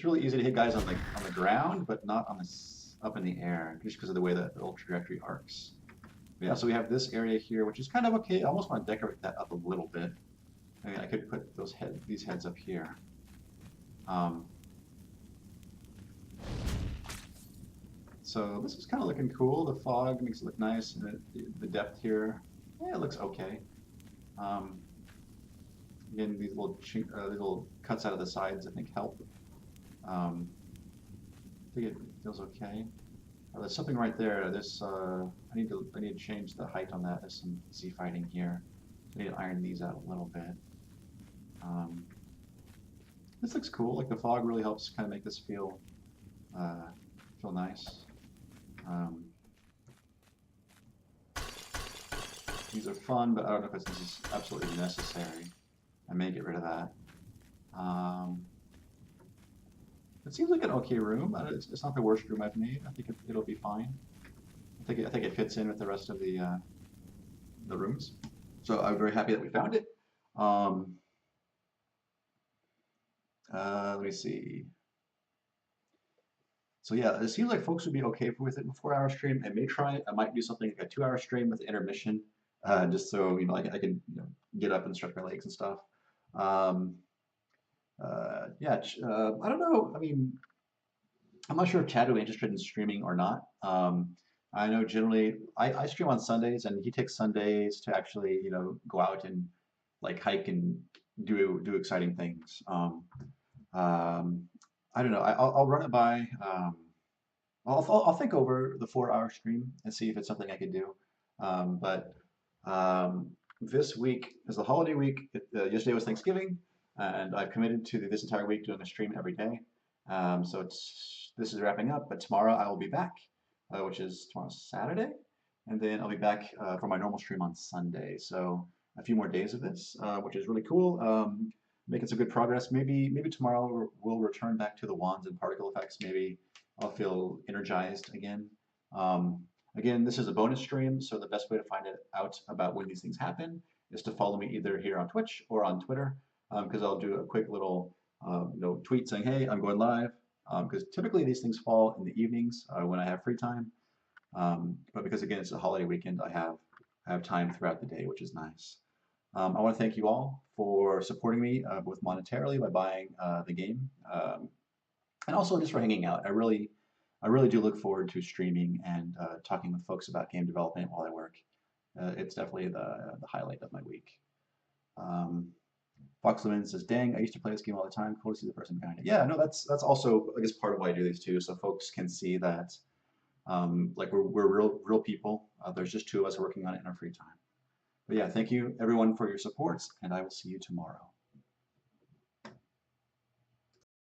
Speaker 1: really easy to hit guys on the ground, but not on up in the air, just because of the way that the old trajectory arcs. But yeah, so we have this area here, which is kind of okay. I almost want to decorate that up a little bit. I mean, I could put these heads up here. So this is kind of looking cool. The fog makes it look nice, and the depth here, yeah, it looks okay. Again, these little cuts out of the sides, I think, help. I think it feels okay. There's something right there. This I need to change the height on that. There's some Z fighting here. I need to iron these out a little bit. This looks cool. Like the fog really helps kind of make this feel nice. These are fun, but I don't know if this is absolutely necessary. I may get rid of that. It seems like an okay room. It's not the worst room I've made. I think it'll be fine. I think it fits in with the rest of the rooms. So I'm very happy that we found it. Let me see. So yeah, it seems like folks would be okay with it in a 4-hour stream. I may try it. I might do something like a 2-hour stream with intermission, just so I can get up and stretch my legs and stuff. Yeah, I don't know. I mean, I'm not sure if Chad would be interested in streaming or not. I know generally I stream on Sundays, and he takes Sundays to actually go out and like hike and do exciting things. I don't know. I'll run it by. I'll think over the 4-hour stream and see if it's something I could do. But this week is the holiday week. Yesterday was Thanksgiving, and I've committed to this entire week doing a stream every day. So this is wrapping up. But tomorrow I will be back, which is tomorrow's Saturday, and then I'll be back for my normal stream on Sunday. So a few more days of this, which is really cool. Making some good progress. Maybe tomorrow we'll return back to the wands and particle effects. Maybe I'll feel energized again. Again, this is a bonus stream, so the best way to find out about when these things happen is to follow me either here on Twitch or on Twitter, because I'll do a quick little tweet saying, hey, I'm going live, because typically these things fall in the evenings when I have free time. But because again it's a holiday weekend, I have time throughout the day, which is nice. I want to thank you all for supporting me both monetarily by buying the game, and also just for hanging out. I really do look forward to streaming and talking with folks about game development while I work. It's definitely the highlight of my week. Fox Levin says, "Dang, I used to play this game all the time. Cool to see the person behind it." Yeah, no, that's also I guess part of why I do these too, so folks can see that like we're real people. There's just two of us working on it in our free time. But yeah, thank you everyone for your support, and I will see you tomorrow.